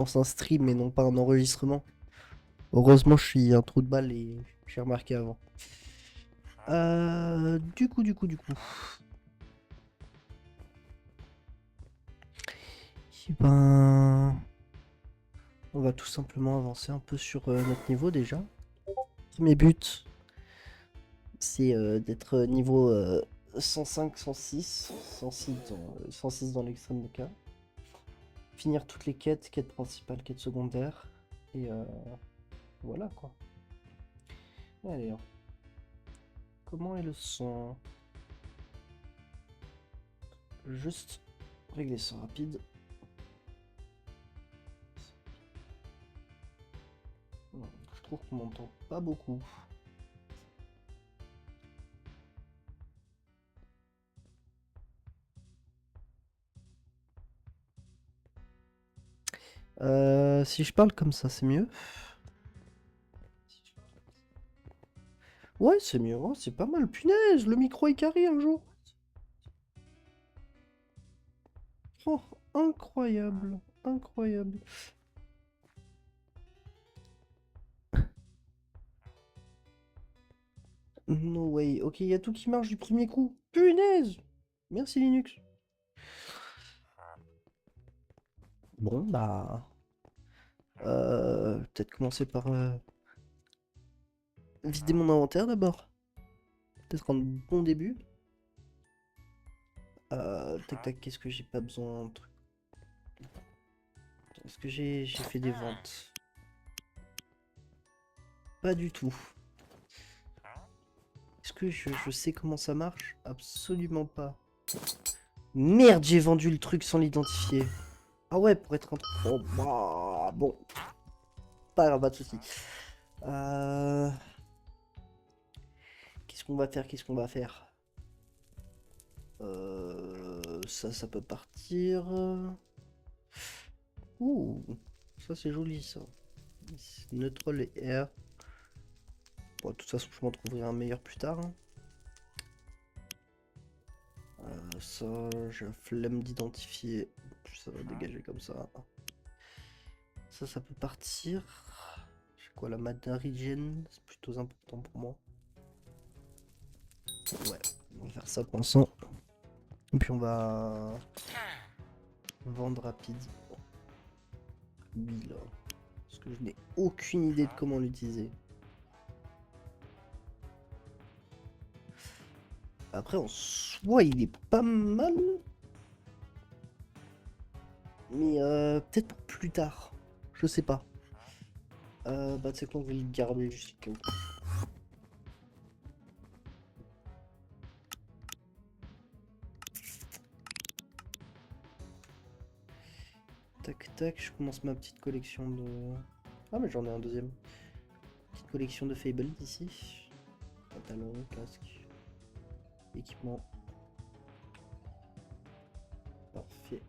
lance un stream et non pas un enregistrement. Heureusement, je suis un trou de balle et j'ai remarqué avant. Du coup. Eh ben, on va tout simplement avancer un peu sur notre niveau déjà. Premier but, c'est d'être niveau 105, 106, 106 dans l'extrême des cas. Finir toutes les quêtes, quête principale, quête secondaire. Et voilà quoi. Allez, hein. Comment est le son? Juste régler ça rapide. Je trouve qu'on m'entend pas beaucoup. Si je parle comme ça, c'est mieux? Ouais, c'est mieux. Oh, c'est pas mal. Punaise, le micro est carré un jour. Oh, incroyable. Incroyable. No way. Ok, il y a tout qui marche du premier coup. Punaise. Merci Linux. Bon, bah... peut-être commencer par vider mon inventaire d'abord. Peut-être un bon début. Tac tac, qu'est-ce que j'ai pas besoin de trucs. Est-ce que j'ai fait des ventes? Pas du tout. Est-ce que je sais comment ça marche? Absolument pas. Merde, j'ai vendu le truc sans l'identifier. Ah ouais, pour être un... Oh, bah, bon, pas grave, pas de soucis. Qu'est-ce qu'on va faire? Qu'est-ce qu'on va faire? Ça peut partir. Ouh, ça c'est joli ça. Neutral et air. Bon, de toute façon, je m'en trouverai un meilleur plus tard, hein. Ça, j'ai la flemme d'identifier. Ça va dégager comme ça. Ça peut partir. J'ai quoi, la Madarigen? C'est plutôt important pour moi. Ouais, on va faire ça pour l'instant. Et puis on va vendre rapide. Lui là. Parce que je n'ai aucune idée de comment l'utiliser. Après, en soi, il est pas mal. Mais peut-être pour plus tard. Je sais pas. Bah, tu sais quoi, on va le garder jusqu'au... Tac tac, je commence ma petite collection de... Ah mais j'en ai un deuxième. Petite collection de Fable ici. Pantalon, casque, équipement. Parfait.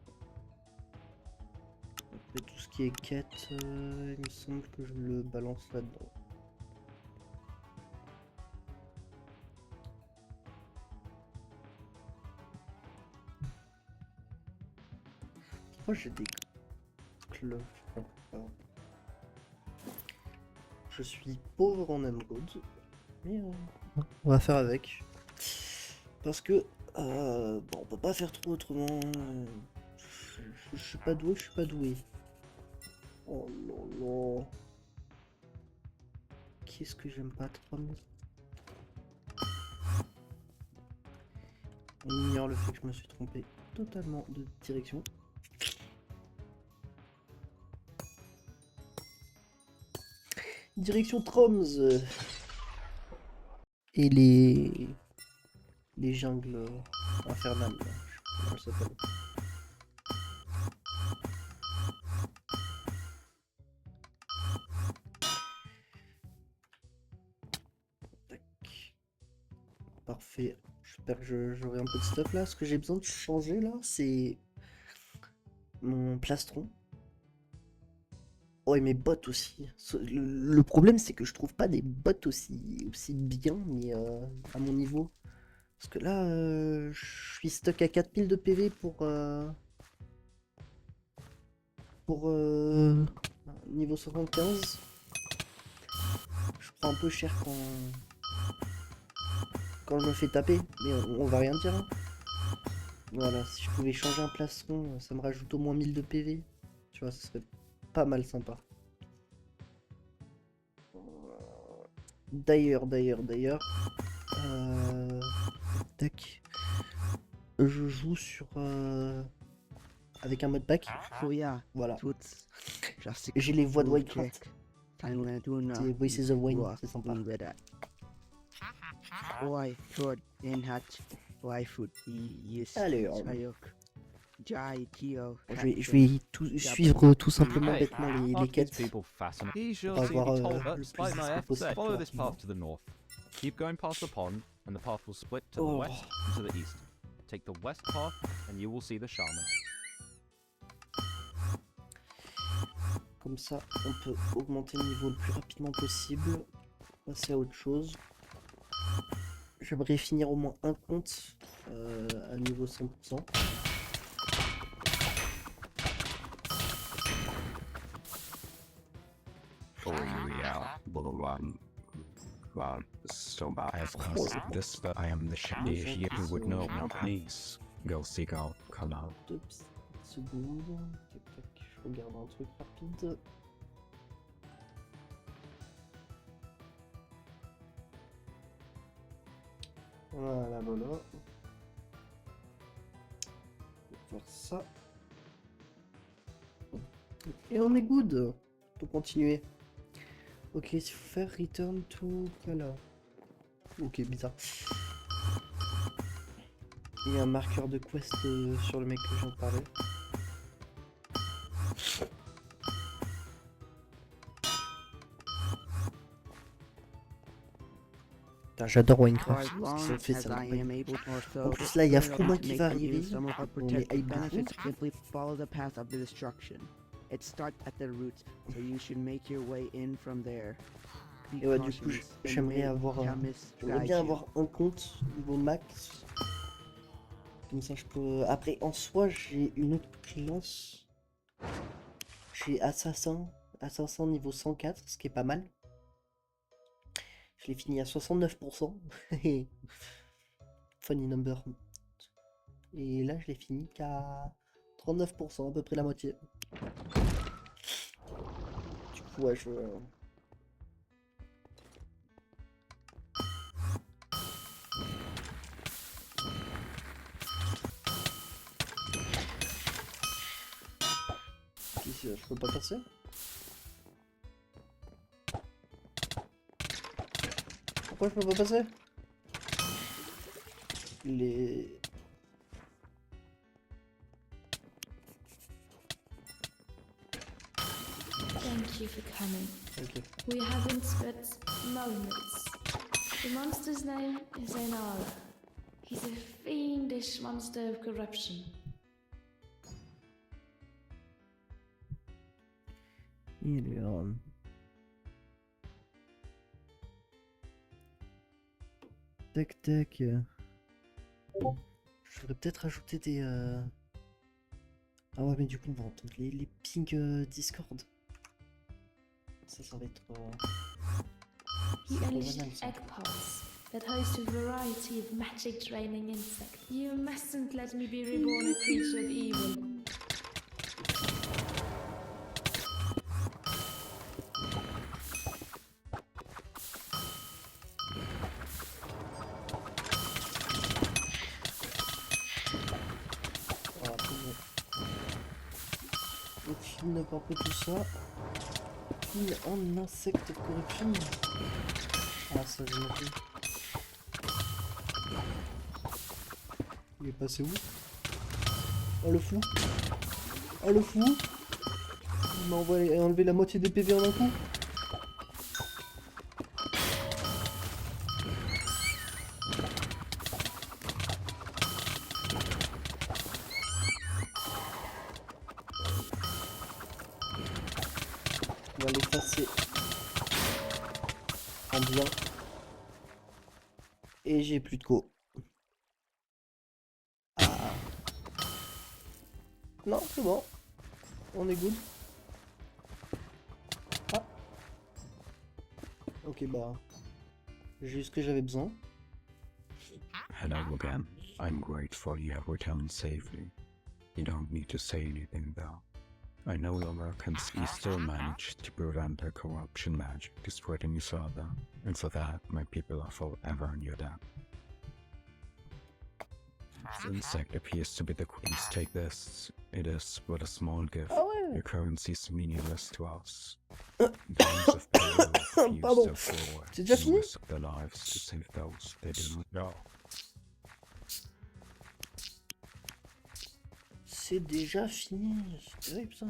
Après tout ce qui est quête, il me semble que je le balance là-dedans. Pourquoi j'ai des cloches? Je suis pauvre en émeraude, mais on va faire avec. Parce que bon, on peut pas faire trop autrement. Je suis pas doué, je suis pas doué. Oh là là. Qu'est-ce que j'aime pas trop. On ignore le fait que je me suis trompé totalement de direction. Direction Troms. Et les jungles infernales. Là. Je sais pas comment ça s'appelle. Tac. Parfait. J'espère que j'aurai un peu de stuff là. Ce que j'ai besoin de changer là, c'est mon plastron. Oh, et mes bottes aussi. Le problème, c'est que je trouve pas des bottes aussi bien, mais à mon niveau. Parce que là, je suis stuck à 4000 de PV pour niveau 75. Je prends un peu cher quand je me fais taper, mais on va rien dire, hein. Voilà, si je pouvais changer un plastron, ça me rajoute au moins 1000 de PV. Tu vois, ça serait pas mal sympa. D'ailleurs, tac. Je joue sur avec un mode pack. Voilà. J'ai les voix de Minecraft. C'est Voices of Wayne, c'est sympa. Alors, je vais suivre tout simplement bêtement les quêtes people fascinated. He shall pour see avoir me le taught, plus despite my d'XP efforts. possible Follow plus this path to rapidement. the north. Keep going past the pond, and the path will split to the Oh. west and to the east. Take the west path, and you will see the shaman. Comme ça, on peut augmenter le niveau le plus rapidement possible. Passer à autre chose. J'aimerais finir au moins un compte à niveau 100%. Oh yeah, so I have caused this, but I am the shady here who would know now. Please go seek out Kalal. 2 petites secondes. Tac, tac, je regarde un truc rapide. Voilà, voilà. On va faire ça. Et on est good. On peut continuer. Ok, il faut faire return to Kala. Ok, bizarre. Il y a un marqueur de quest sur le mec que je viens de parler. Putain, j'adore Minecraft, ce qu'ils ont fait ça. En plus là, il y a Frouma qui va arriver. On est hype de fou. It starts at the roots, so you should make your way in from there. Et ouais, du coup, j'aimerais bien avoir un compte niveau max. Comme ça, je peux. Après, en soi, j'ai une autre classe. J'ai Assassin niveau 104, ce qui est pas mal. Je l'ai fini à 69%. Funny number. Et là, je l'ai fini qu'à 39%, à peu près la moitié. Du coup, ouais, je... Ici, je peux pas passer. Pourquoi je peux pas passer? Les... Thank you for coming. Ok. We haven't but moments. The monster's name is Einara. He's a fiendish monster of corruption. Il est... Tac tac. Je devrais peut-être ajouter des... Ah ouais, mais du coup on va entendre les pings Discord. Ça va être... He c'est pas unleashed banal, ça. egg pods that host a variety of magic draining insects. You mustn't let me be reborn a creature of evil. Voilà, tout bon. Donc clean up un peu tout ça. Clean en insecte corruption. Ah ça j'ai noté. Il est passé où? Oh le fou! Oh le fou! Il m'a enlevé la moitié des PV en un coup. On va l'effacer en bien. Et j'ai plus de co. Ah. Non, c'est bon. On est good. Ok, bah. J'ai eu ce que j'avais besoin. Hello again. I'm grateful you have returned safely. You don't need to say anything though. I know your merchants still managed to prevent their corruption magic to spread any further, and for that my people are forever in your debt. This insect appears to be the queen's. Take this. It is but a small gift. Ah ouais. Your currency is meaningless to us. In times of peril, few Pardon. step forward C'est déjà and fini? risk their lives to save those they do not know. C'est déjà fini. C'est terrible ça.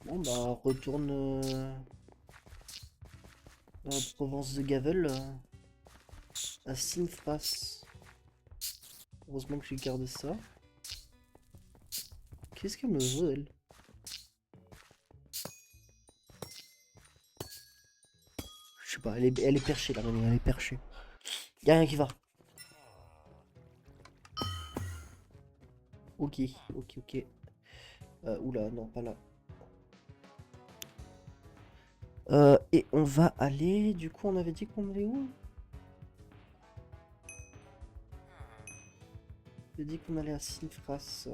Bon bah retourne dans la province de Gavel à Sinfras. Heureusement que j'ai gardé ça. Qu'est-ce qu'elle me veut elle? Je sais pas, elle est perchée la reine, elle est perchée. Y'a rien qui va. Ok, ok, ok. Oula, non, pas là. Et on va aller... Du coup, on avait dit qu'on allait où? On avait dit qu'on allait à Sinfras.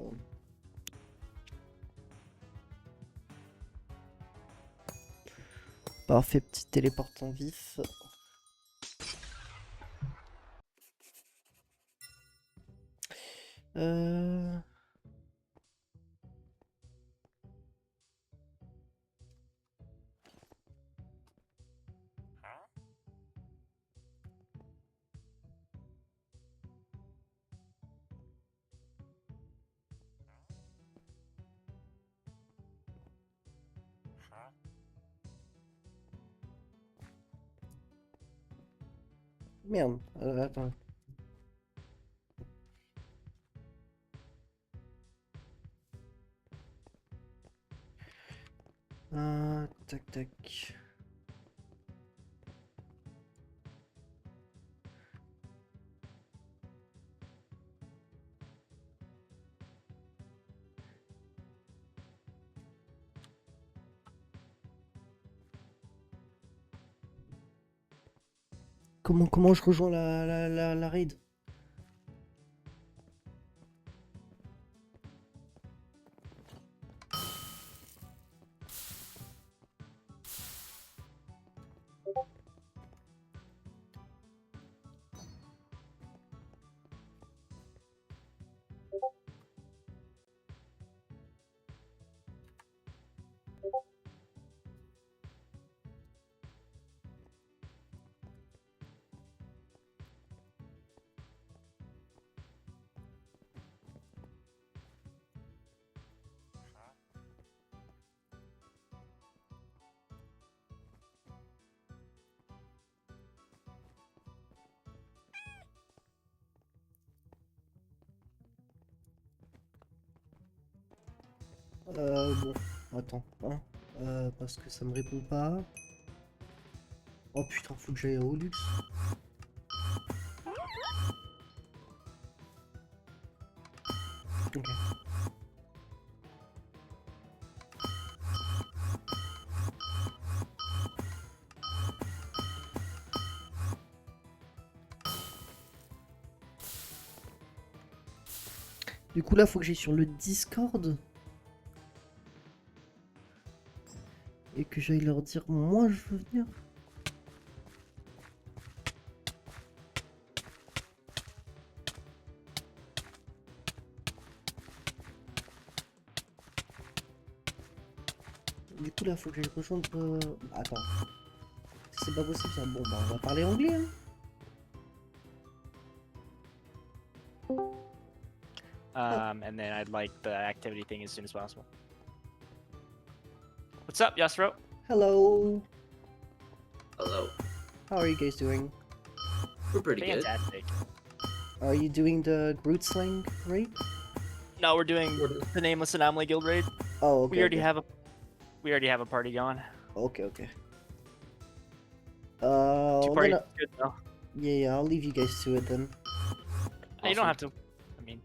Parfait, petit téléportant vif. Euh... Merde, attends. Tac tac. Comment je rejoins la raid? Bon, attends, hein, parce que ça me répond pas. Oh putain, faut que j'aille au luxe. Ok. Du coup là, faut que j'aille sur le Discord. Et que j'aille leur dire, moi je veux venir. Du coup là, faut que j'aille rejoindre... Attends. C'est pas possible ça. Bon bah on va parler anglais hein. And then I'd like the activity thing as soon as possible. What's up, Yasro? Hello. Hello. How are you guys doing? We're pretty good. Fantastic. Are you doing the Groot Slang raid? No, we're doing the Nameless Anomaly Guild raid. Oh, okay. We already okay. have a party going. Okay, okay. Two I'm parties gonna... is good though. Yeah, I'll leave you guys to it then. You don't have to. I mean,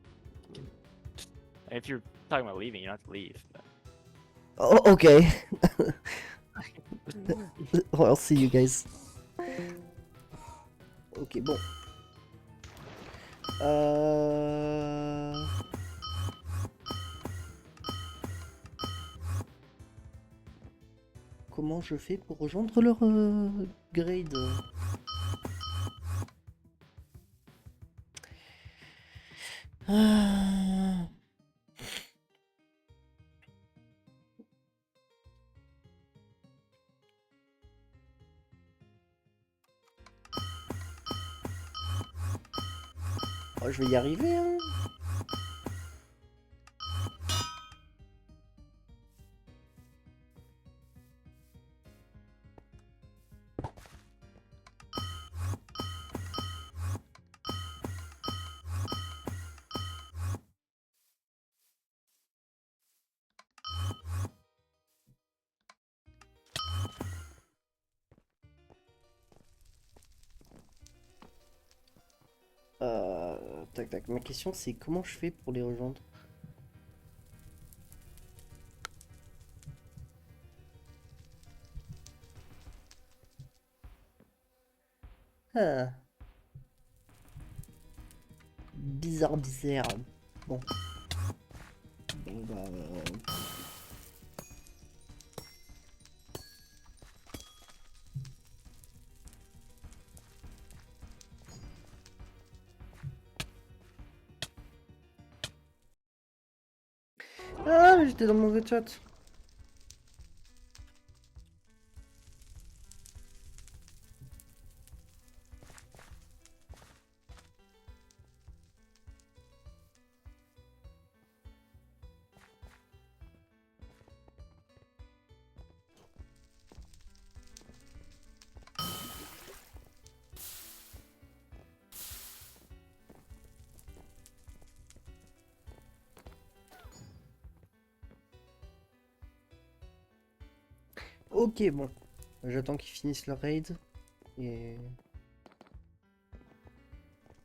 if you're talking about leaving, you don't have to leave. But... Oh, okay. I'll see you guys. Ok, bon. Comment je fais pour rejoindre leur grade? Ah. Oh, je vais y arriver, hein. Tac tac. Ma question c'est comment je fais pour les rejoindre? Ah. Bizarre, bizarre. Bon. Bon bah. Ah, j'étais dans le mauvais chat. Ok, bon. J'attends qu'ils finissent leur raid. Et...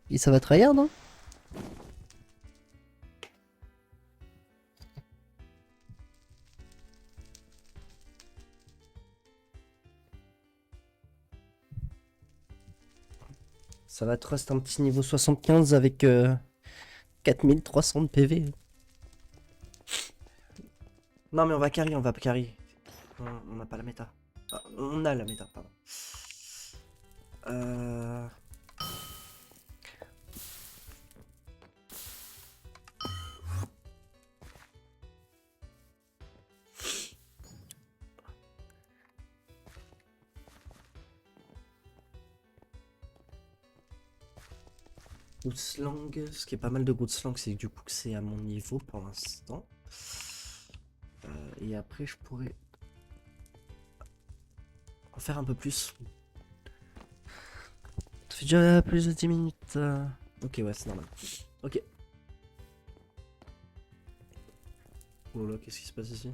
Et ça va tryhard, hein? Ça va trust un petit niveau 75 avec 4300 de PV. Non mais on va carry, on va carry. On n'a pas la méta. Ah, on a la méta, pardon. Good slang, ce qui est pas mal de good slang, c'est que du coup que c'est à mon niveau pour l'instant. Et après je pourrais en faire un peu plus. Ça fait déjà plus de 10 minutes. Ok ouais c'est normal. Ok. Oh là, qu'est-ce qui se passe ici?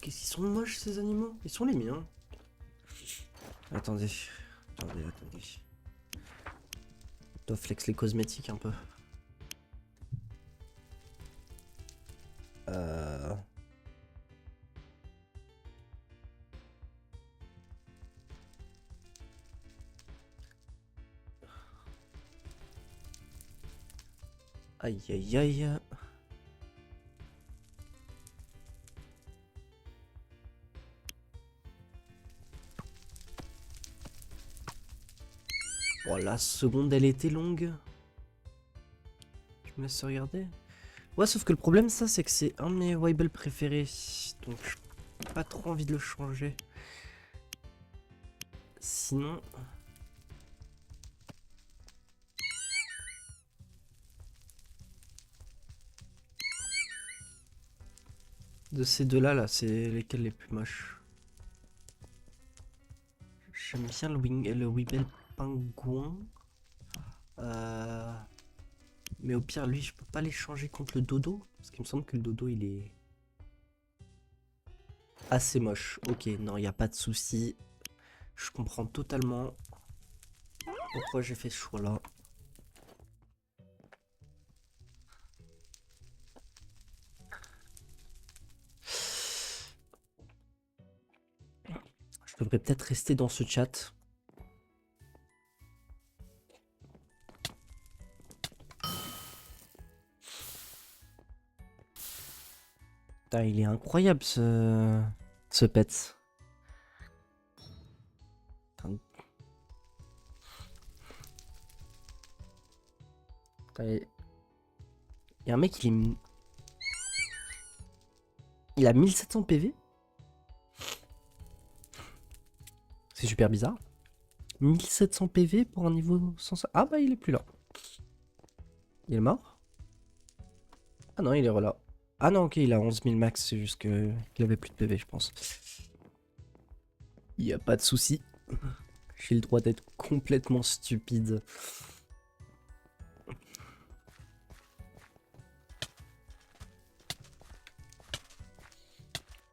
Qu'est-ce qu'ils sont moches ces animaux? Ils sont les miens. Attendez. Attendez. Je dois flex les cosmétiques un peu. Aïe aïe aïe. Oh, la seconde elle était longue. Je me laisse regarder. Ouais, sauf que le problème ça c'est que c'est un de mes Weibel préférés. Donc j'ai pas trop envie de le changer. Sinon... De ces deux-là, là, c'est lesquels les plus moches? J'aime bien le Weibel pingouin. Mais au pire, lui, je peux pas l'échanger contre le dodo. Parce qu'il me semble que le dodo, il est... assez moche. Ok, non, il n'y a pas de souci. Je comprends totalement pourquoi j'ai fait ce choix-là. Je devrais peut-être rester dans ce chat. Putain, il est incroyable ce pet. Putain. Putain, il y a un mec, il a 1700 PV. C'est super bizarre. 1700 PV pour un niveau 100... Ah bah il est plus là. Il est mort? Ah non, il est là. Ah non, ok, il a 11 000 max, c'est juste qu'il avait plus de PV, je pense. Il n'y a pas de souci. J'ai le droit d'être complètement stupide.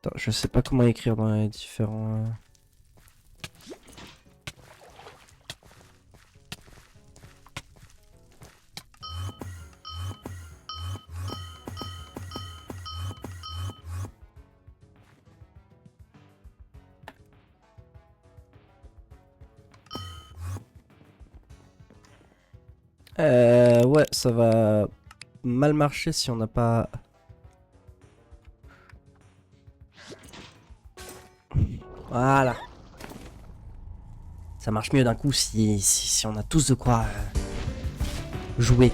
Attends, je sais pas comment écrire dans les différents... Ouais, ça va mal marcher si on n'a pas... Voilà. Ça marche mieux d'un coup si on a tous de quoi jouer.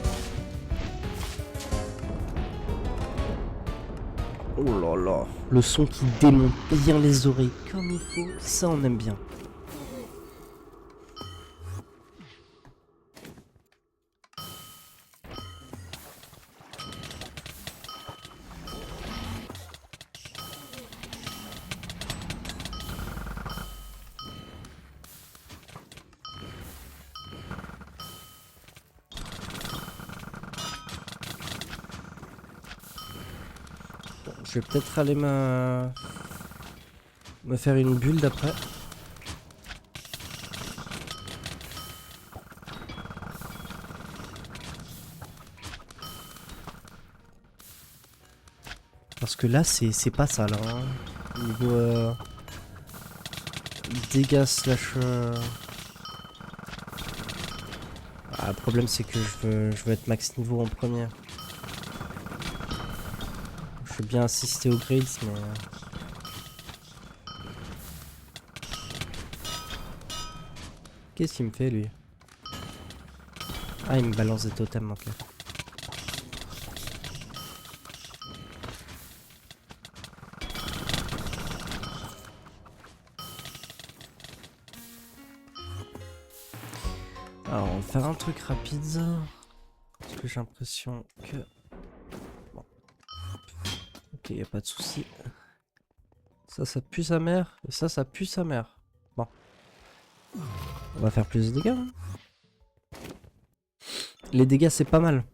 Oh là là. Le son qui démonte bien les oreilles comme il faut, ça on aime bien. Je vais peut-être aller me faire une bulle d'après. Parce que là c'est pas ça là. Hein. Niveau dégâts slash... Ah, le problème c'est que je veux être max niveau en premier. Je veux bien assister aux grades, mais... Qu'est-ce qu'il me fait, lui? Ah, il me balance des totems, ok. Alors, on va faire un truc rapide. Parce que j'ai l'impression que... Bon. Ok, y a pas de souci. Ça pue sa mère. Et ça pue sa mère. Bon. On va faire plus de dégâts. Hein. Les dégâts, c'est pas mal.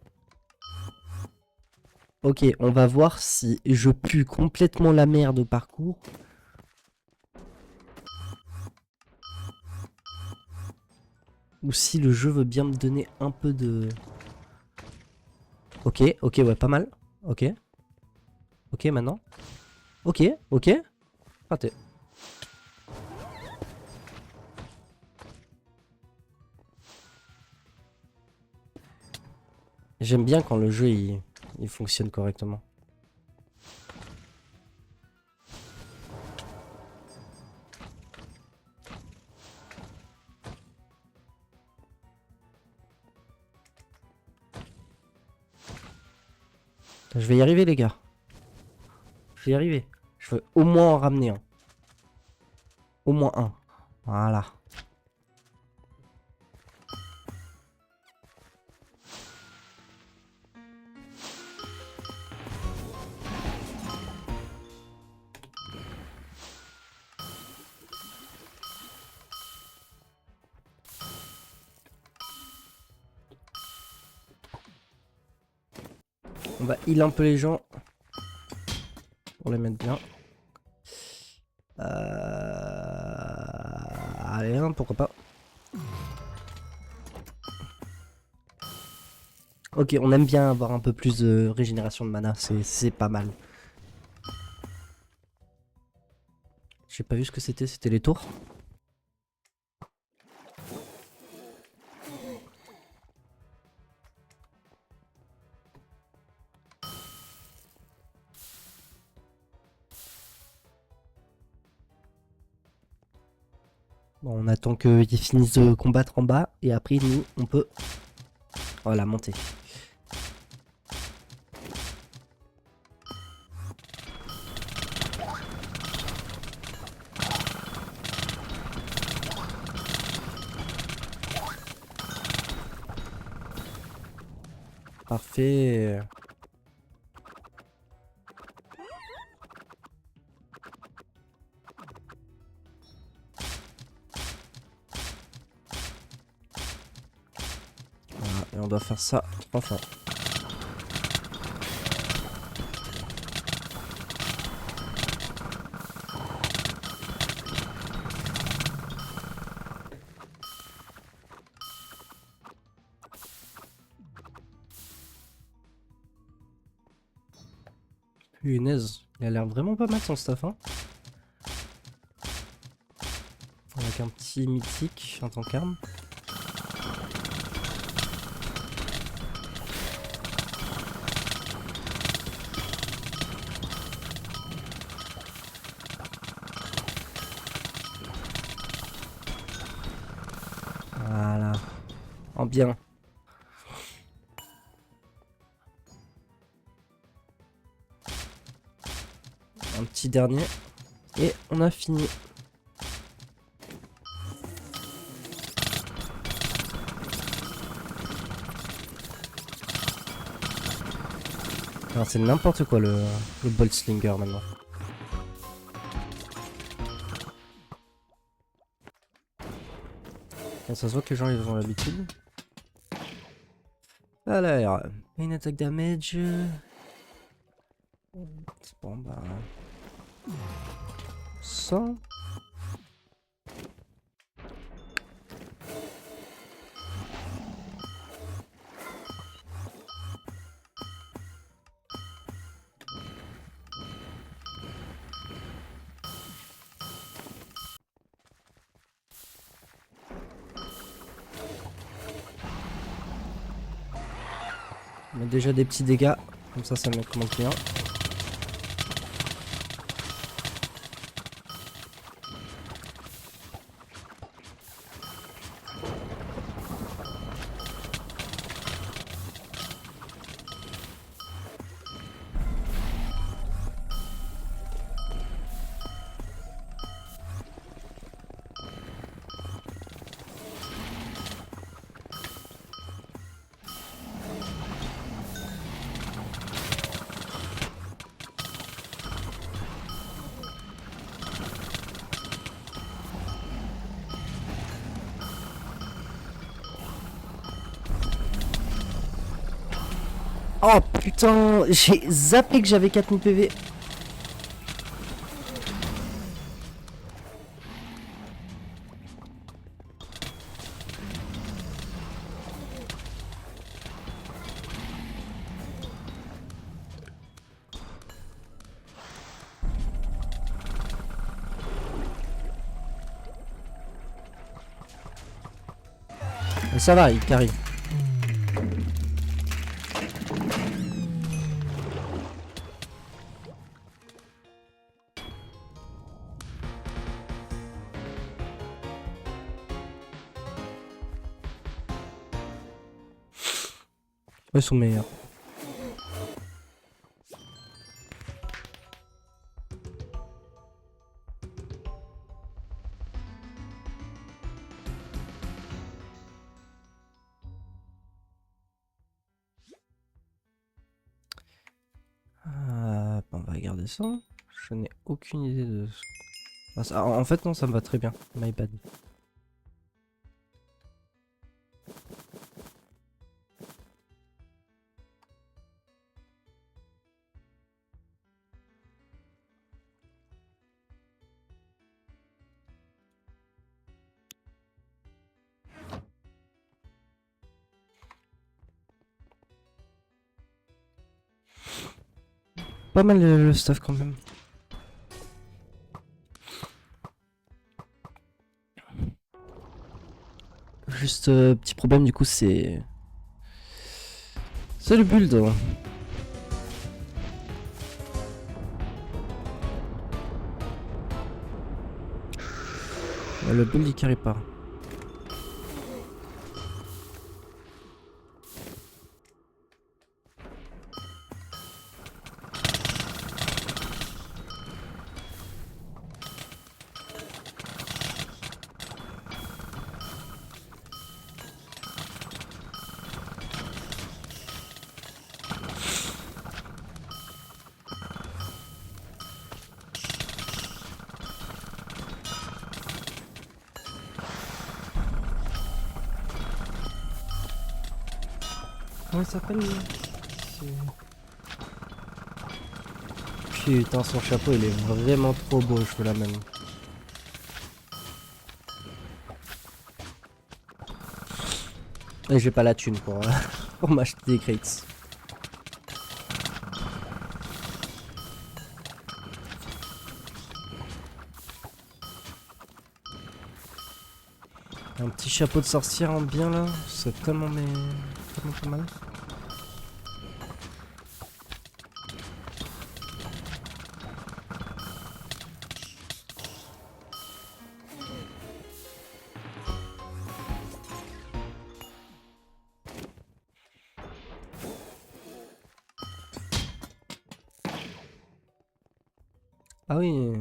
Ok, on va voir si je pue complètement la merde au parcours. Ou si le jeu veut bien me donner un peu de... Ok, ouais, pas mal. Ok. Ok, maintenant. Ok. Raté. J'aime bien quand le jeu il fonctionne correctement. Je vais y arriver les gars. Je vais y arriver. Je veux au moins en ramener un. Au moins un. Voilà. On va heal un peu les gens. Pour les mettre bien. Allez, hein, pourquoi pas. Ok, on aime bien avoir un peu plus de régénération de mana, c'est pas mal. J'ai pas vu ce que c'était les tours. Bon, on attend qu'ils finissent de combattre en bas et après nous on peut voilà monter. Parfait. Voilà, et on doit faire ça 3 fois. Punaise, il a l'air vraiment pas mal son stuff, hein. Avec un petit mythique en tant qu'arme. Voilà. En bien. Un petit dernier. Et on a fini. Alors c'est n'importe quoi le Bolt Slinger maintenant. Bon, ça se voit que les gens ils ont l'habitude. Alors, une attaque damage. Bon bah... 100. On a déjà des petits dégâts, comme ça me commence bien. Oh putain, j'ai zappé que j'avais 4000 PV. Ça va, il carry. Ils sont meilleurs. On va regarder ça. Je n'ai aucune idée de... Ah, ça, en fait non, ça me va très bien. My bad. Pas mal le stuff quand même. Juste petit problème du coup c'est le build. Ouais, le build il carry pas. Comment il s'appelle lui? Putain, son chapeau il est vraiment trop beau, je veux la même. Et j'ai pas la thune pour, pour m'acheter des crates. Un petit chapeau de sorcière en bien là, c'est tellement tellement pas mal. Ah oui.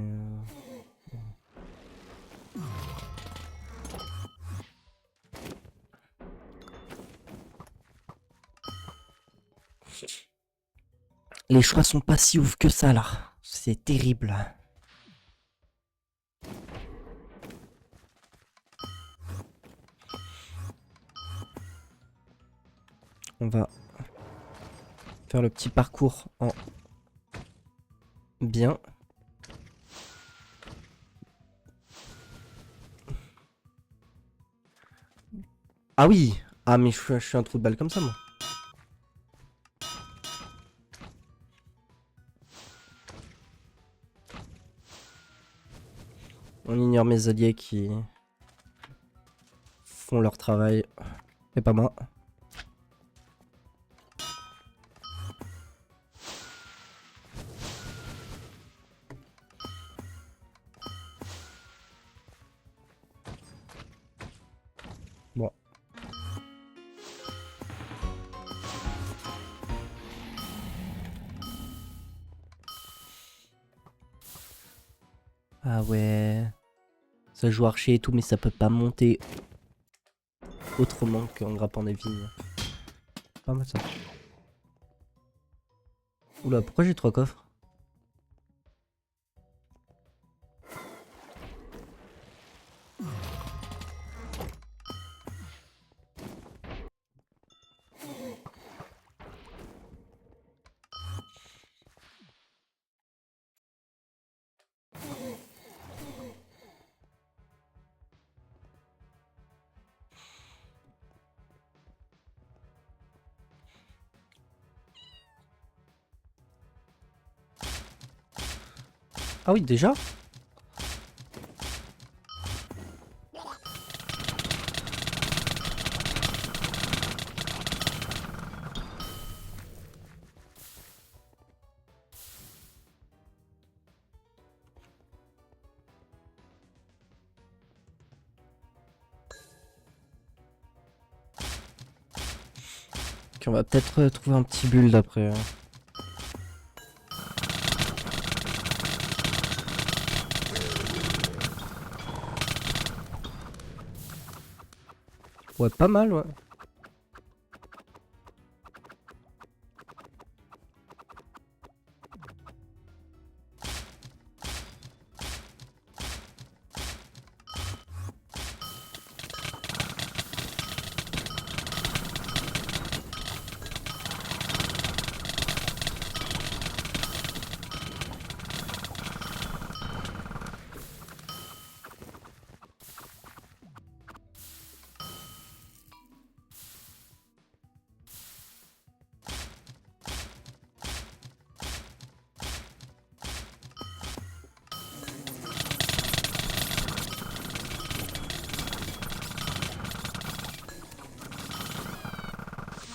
Les choix sont pas si ouf que ça là. C'est terrible. On va faire le petit parcours en bien. Ah oui. Ah mais je suis un trou de balle comme ça moi. On ignore mes alliés qui font leur travail. Et pas moi. Bon. Ah ouais. Ça joue archer et tout, mais ça peut pas monter autrement qu'en grappant des vignes. Pas mal ça. Oula, pourquoi j'ai 3 coffres? Ah oui, déjà? Ok, on va peut-être trouver un petit build après. Ouais, pas mal, ouais.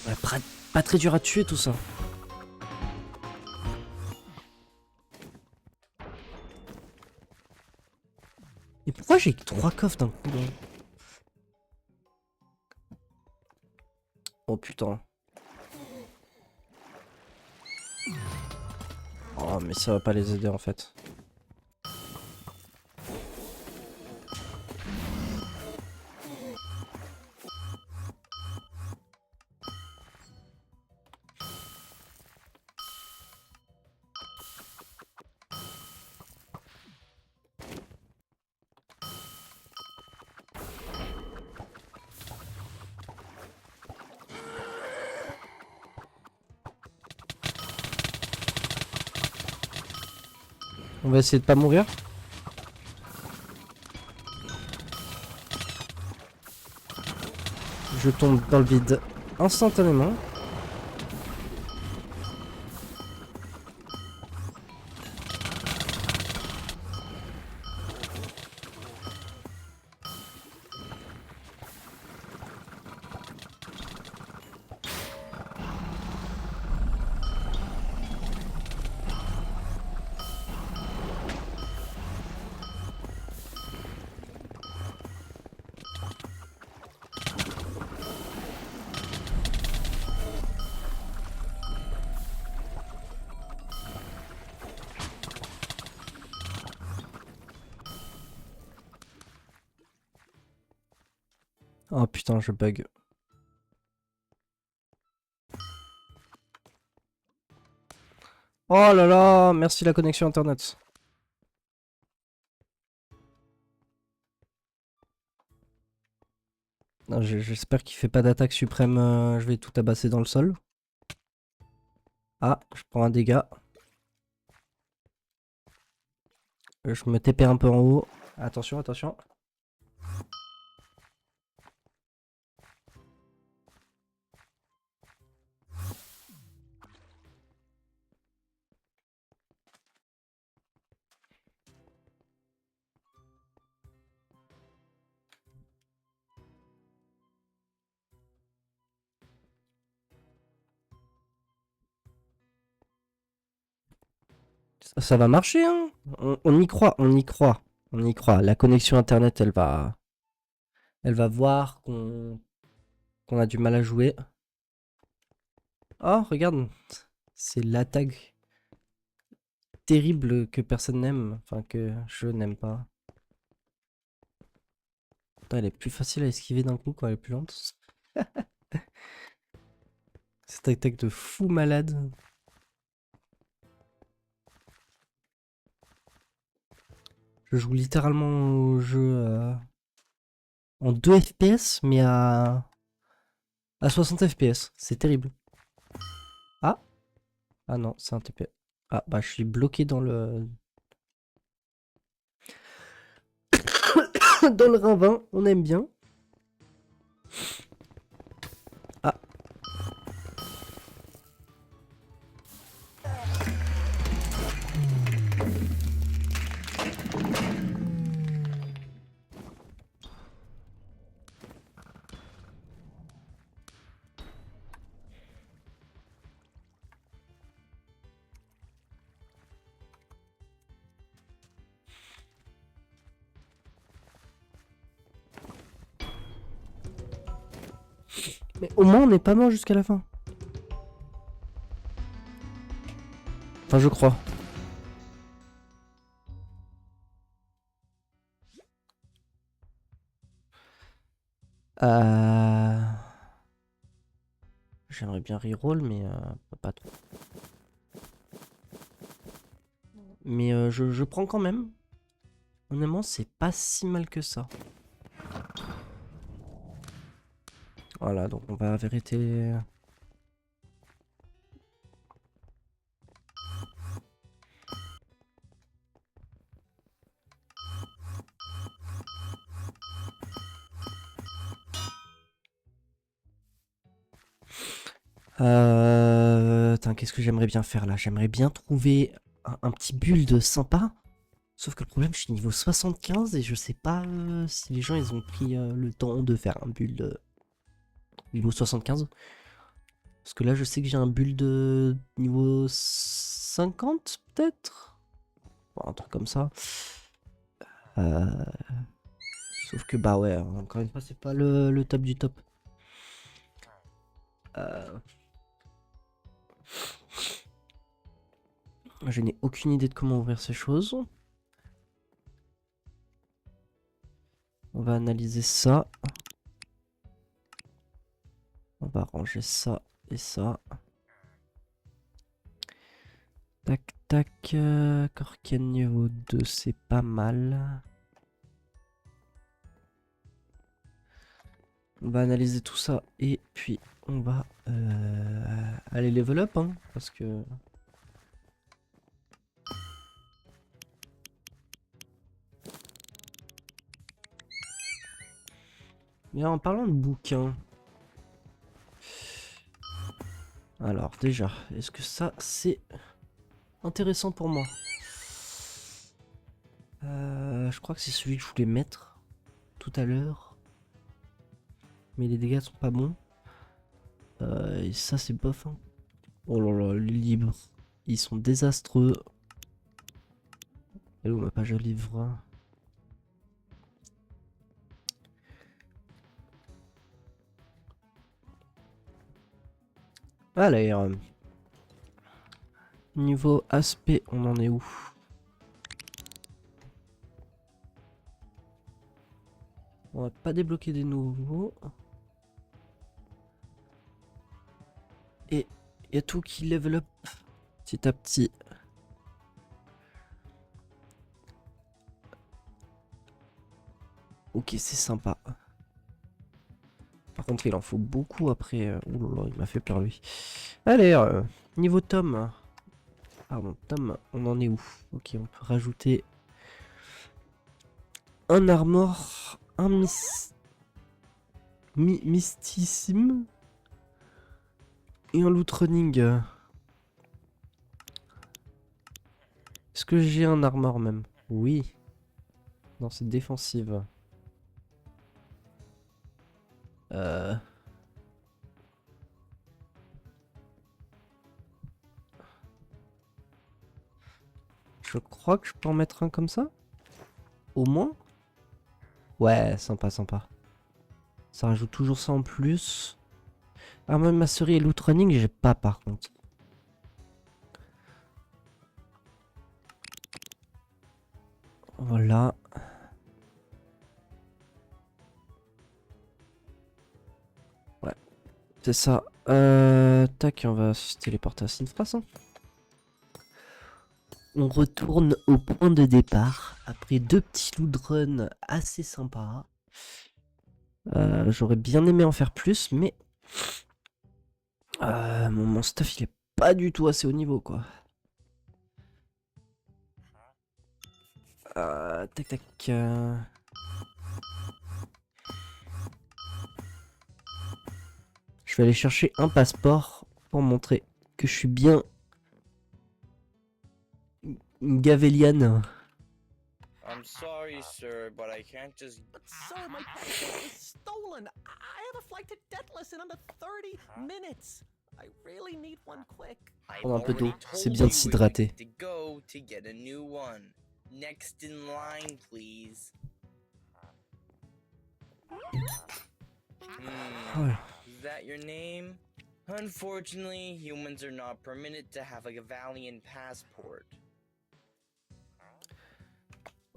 Ouais, pas très dur à tuer tout ça. Et pourquoi j'ai que 3 coffres d'un coup là? Oh putain. Oh mais ça va pas les aider en fait. On va essayer de pas mourir. Je tombe dans le vide instantanément. Oh putain, je bug. Oh là là, merci la connexion internet. J'espère qu'il fait pas d'attaque suprême, je vais tout tabasser dans le sol. Ah, je prends un dégât. Je me TP un peu en haut. Attention, attention. Ça va marcher, hein. On y croit, on y croit. On y croit. La connexion internet, elle va voir qu'on a du mal à jouer. Oh, regarde. C'est l'attaque terrible que personne n'aime. Enfin, que je n'aime pas. Putain, elle est plus facile à esquiver d'un coup quand elle est plus lente. Cette attaque de fou malade. Je joue littéralement au jeu en 2 FPS, mais à 60 FPS. C'est terrible. Ah. Ah non, c'est un TP. Ah bah je suis bloqué dans le... dans le ravin, on aime bien. Ah. Mais au moins on n'est pas mort jusqu'à la fin. Enfin je crois. J'aimerais bien reroll mais pas trop. Mais je prends quand même. Honnêtement c'est pas si mal que ça. Voilà, donc on va arrêter. Qu'est-ce que j'aimerais bien faire là? J'aimerais bien trouver un petit build sympa. Sauf que le problème, je suis niveau 75 et je sais pas si les gens ils ont pris le temps de faire un build niveau 75. Parce que là, je sais que j'ai un build de niveau 50, peut-être? Bon, un truc comme ça. Euh, Sauf que, bah ouais, encore une fois, c'est pas le top du top. Je n'ai aucune idée de comment ouvrir ces choses. On va analyser ça. On va ranger ça et ça. Tac, tac. Korken niveau 2, c'est pas mal. On va analyser tout ça et puis on va aller level up, hein, parce que... Mais en parlant de bouquins... Alors déjà, est-ce que ça c'est intéressant pour moi? Je crois que c'est celui que je voulais mettre tout à l'heure. Mais les dégâts sont pas bons. Et ça c'est bof. Hein. Oh là là, les livres. Ils sont désastreux. Et où ma page de livre? Allez. Niveau aspect, on en est où? On va pas débloquer des nouveaux. Et il y a tout qui level up petit à petit. Ok, c'est sympa. Par contre, il en faut beaucoup après. Ouh là là, il m'a fait peur lui. Allez, niveau Tom. Pardon, Tom, on en est où? Ok, on peut rajouter un armor, un mystissime et un loot running. Est-ce que j'ai un armor même? Oui. Non, c'est défensive. Je crois que je peux en mettre un comme ça. Au moins. Ouais, sympa, sympa. Ça rajoute toujours ça en plus. Ah, même ma souris et loot running, j'ai pas par contre. Voilà. Ouais, c'est ça. Tac, on va se téléporter à Sinfras. Hein. On retourne au point de départ après deux petits loot run assez sympas. J'aurais bien aimé en faire plus, mais mon stuff il est pas du tout assez haut niveau quoi. Tac tac. Je vais aller chercher un passeport pour montrer que je suis bien Gavelian. I'm sorry, sir, but I can't just. But sir, my passport was stolen. I have a flight to Deathless in under 30 minutes. I really need one quick. Prendre un peu d'eau, c'est bien de s'hydrater. To go to get a new one. Next in line, please. Is that your name? Unfortunately, humans are not permitted to have a Gavalian passport.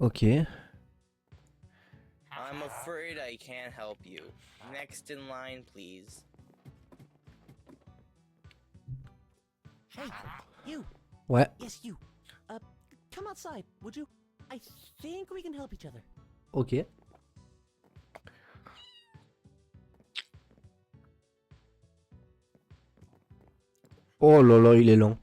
Ok. I'm afraid I can't help you. Next in line, please. Hey, you. Ouais. Yes, you. Come outside, would you? I think we can help each other. Ok. Oh là là, il est lent.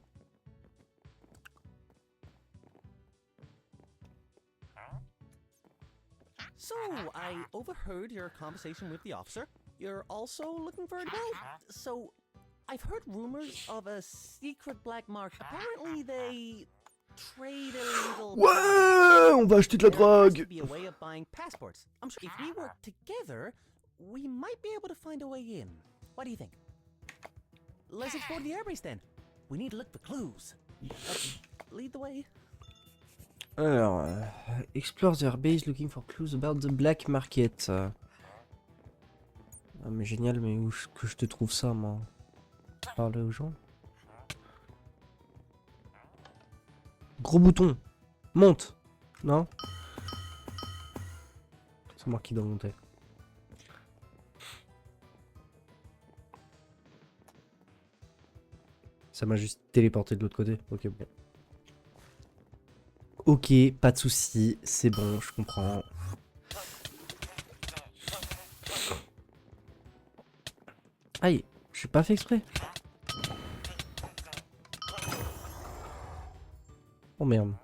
So, I overheard your conversation with the officer. You're also looking for advice. So, I've heard rumors of a secret black market. Apparently, they trade illegal. Ouais, on va acheter de la There has drogue. to be a way of buying passports. I'm sure if we work together, we might be able to find a way in. What do you think? let's explore the airbase then. We need to look for clues. Lead the way. Alors, explore their base looking for clues about the black market. Ah mais génial, mais où que je te trouve ça, moi? Parler aux gens. Gros bouton. Monte. Non? C'est moi qui dois monter. Ça m'a juste téléporté de l'autre côté. Ok, bon. Ok, pas de souci, c'est bon, je comprends. Aïe, j'ai pas fait exprès. Oh merde.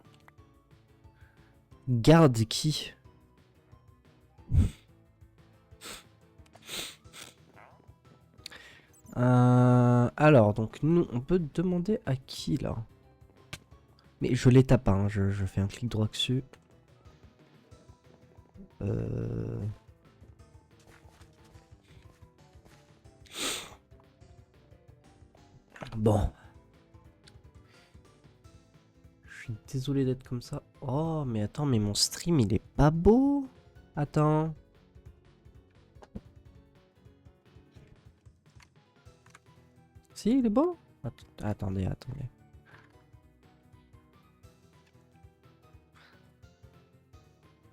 Garde qui? Alors, donc nous, on peut demander à qui là? Mais je les tape, hein. Je fais un clic droit dessus. Bon. Je suis désolé d'être comme ça. Oh, mais attends, mais mon stream, il est pas beau. Attends. Si, il est beau. Attendez.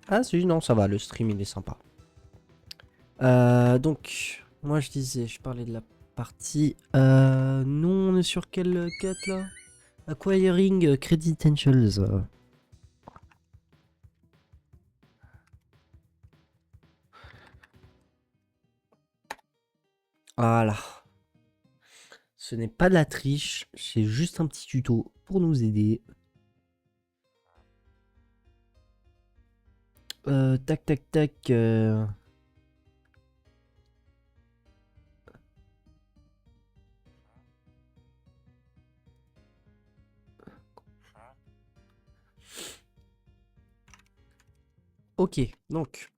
Ah si, non, ça va, le stream il est sympa. Donc, moi je disais, je parlais de la partie... nous, on est sur quelle quête là? Acquiring Credentials. Voilà. Ce n'est pas de la triche, c'est juste un petit tuto pour nous aider. Tac. Ok, donc.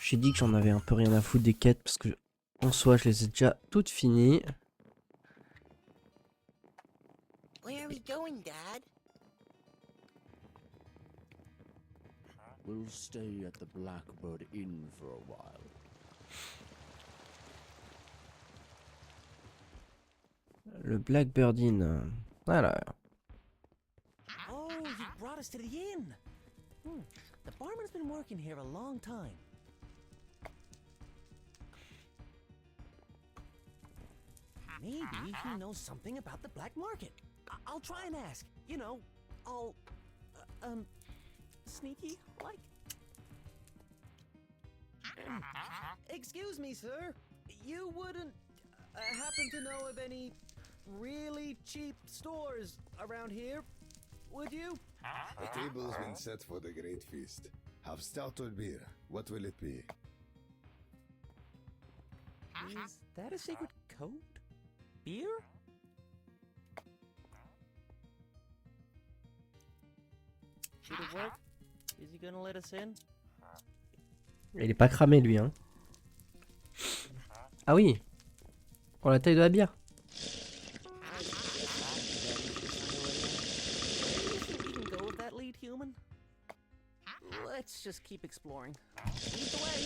J'ai dit que j'en avais un peu rien à foutre des quêtes parce que en soi je les ai déjà toutes finies. Where are we going, Dad? We'll stay at the Blackbird Inn for a while. Le Blackbird Inn. Voilà. Oh, you brought us to the inn. The barman's been working here a long time. Maybe he knows something about the black market. I'll try and ask. You know, all, sneaky like. Excuse me, sir. You wouldn't happen to know of any really cheap stores around here, would you? The table has been set for the great feast. Have stout or beer. What will it be? Is that a secret code? Beer? Should it work? Is he gonna let us in? Il est pas cramé lui, hein. Ah oui. Pour la taille de la bière. Let's just keep exploring. Lead the way.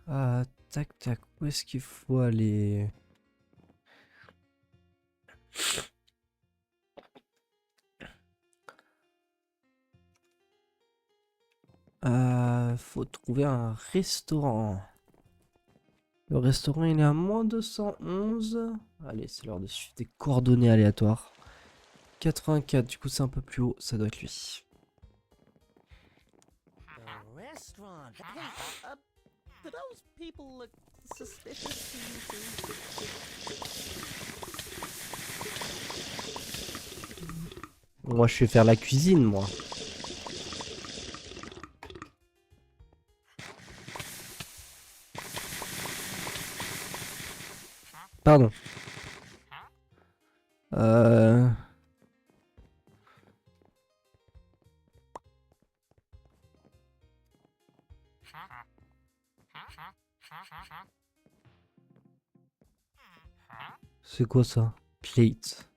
Ah, tac. Où est-ce qu'il faut aller? Faut trouver un restaurant. Le restaurant il est à moins 211. Allez, c'est l'heure de suivre des coordonnées aléatoires. 84, du coup c'est un peu plus haut, ça doit être lui. The restaurant. Hey, do those people look suspicious to you too? Moi je vais faire la cuisine, moi. Pardon. C'est quoi ça? Plate.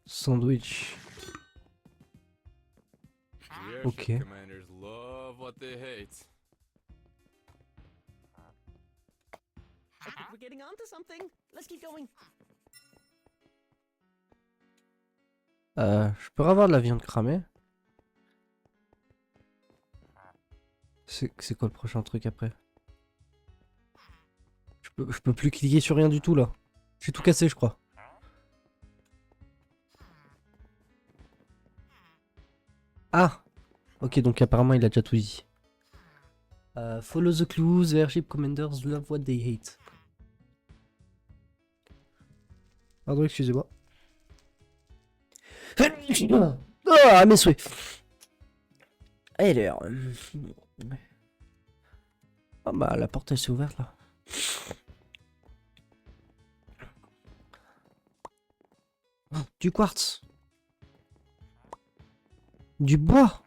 Sandwich. Ok. Commanders love what they hate. I think we're getting onto something. Let's keep going. Je peux avoir de la viande cramée? C'est quoi le prochain truc après? Je peux plus cliquer sur rien du tout là. J'ai tout cassé je crois. Ah! Ok, donc apparemment il a déjà tout dit. Follow the clues, airship commanders love what they hate. Pardon, excusez-moi. Ah, mes souhaits. Alors. Ah bah la porte elle s'est ouverte là. Du quartz. Du bois.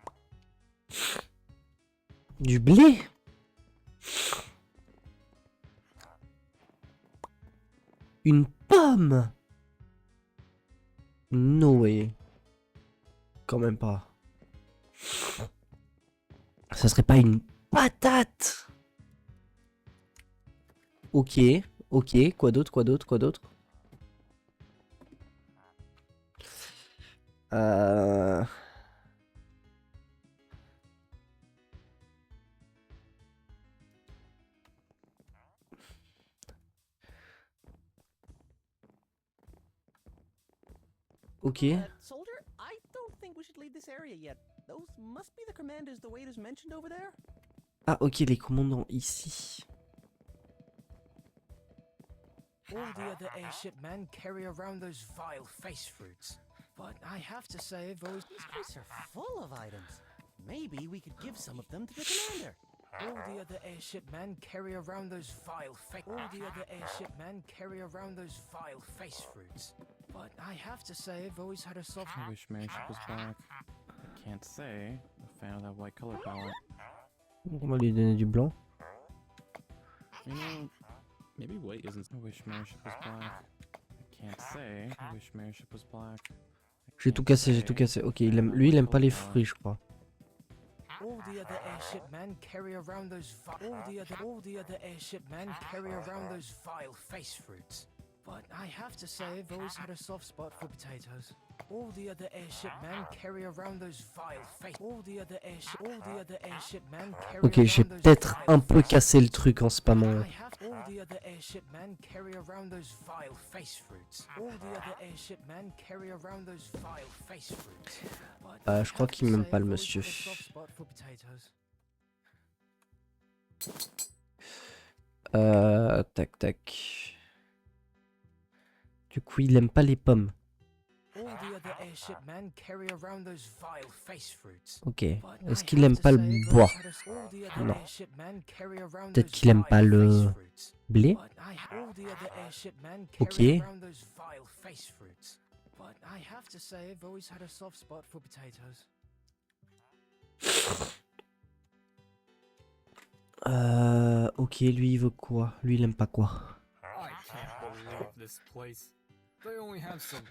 Du blé. Une pomme. No way. Quand même pas. Ça serait pas une patate? Ok, ok. Quoi d'autre, quoi d'autre, quoi d'autre? Ok. Soldier, I don't think we should leave this area yet. Those must be the commanders the waiters mentioned over there. Ah ok, les commandants ici. All the other airship men carry around those vile face fruits. But I have to say, I've always... These crates are full of items. Maybe we could give some of them to the commander. All the other airship men carry around those vile face... All the other airship men carry around those vile face fruits. But I have to say, I've always had a soft... I wish Mayorship was back. I can't say. A fan of that white color palette. On va lui donner du blanc. You know, maybe white isn't. I wish Mayorship was black. I can't say. I wish Mayorship was black. J'ai tout cassé, j'ai tout cassé. Ok, lui il aime pas les fruits, je crois. All the other airship men carry around those all the other airship men carry around those vile face fruits. But I have to say, I've always had a soft spot for potatoes. All the other airship men carry around those vile face. All the other airship men carry Ok, around j'ai those peut-être vile un peu face cassé le truc en spammant. All the other airship men carry around those vile face fruits. All the other airship men carry around those vile face fruits. But Je crois qu'il m'aime pas le I've always monsieur. had a soft spot for potatoes. Tac tac. Du coup, il aime pas les pommes. All the other airship men carry around those vile face fruits. Ok. Est-ce qu'il aime pas le bois? Non. Peut-être qu'il aime pas le blé. Ok. But I have to say, I've always had a soft spot for potatoes. Ok, lui il veut quoi? Lui il aime pas quoi? I can't believe this place. They only have some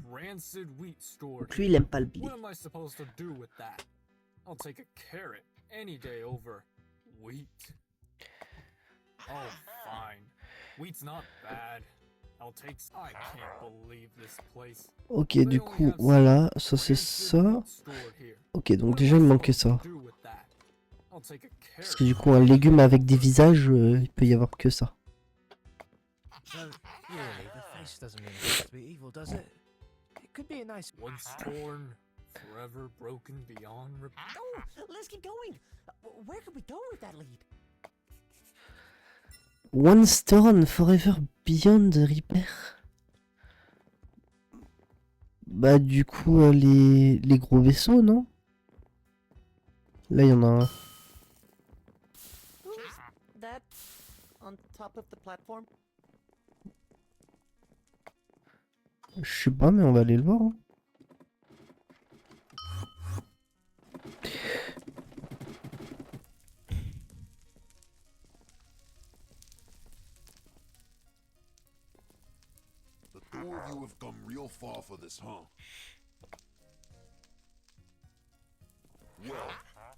rancid wheat stored. Donc lui il aime pas le blé. What am I supposed to do with that? I'll take a carrot any day over wheat. Oh, fine. Wheat's not bad. I'll take. I can't believe this place. Ok, du coup, voilà, ça c'est ça. Ok, donc déjà il me manquait ça. Parce que du coup, un légume avec des visages, il peut y avoir que ça. Well, really, the face doesn't mean it has to be evil, does it? It could be a nice. Once torn, forever broken beyond repair. Oh, let's keep going. Where could we go with that lead? Once torn, forever beyond repair. Bah du coup, les gros vaisseaux, non? Là, il y en a un. Who's that on top of the platform? Je sais pas, mais on va aller le voir. Hein. you have come real far for this, huh? Well,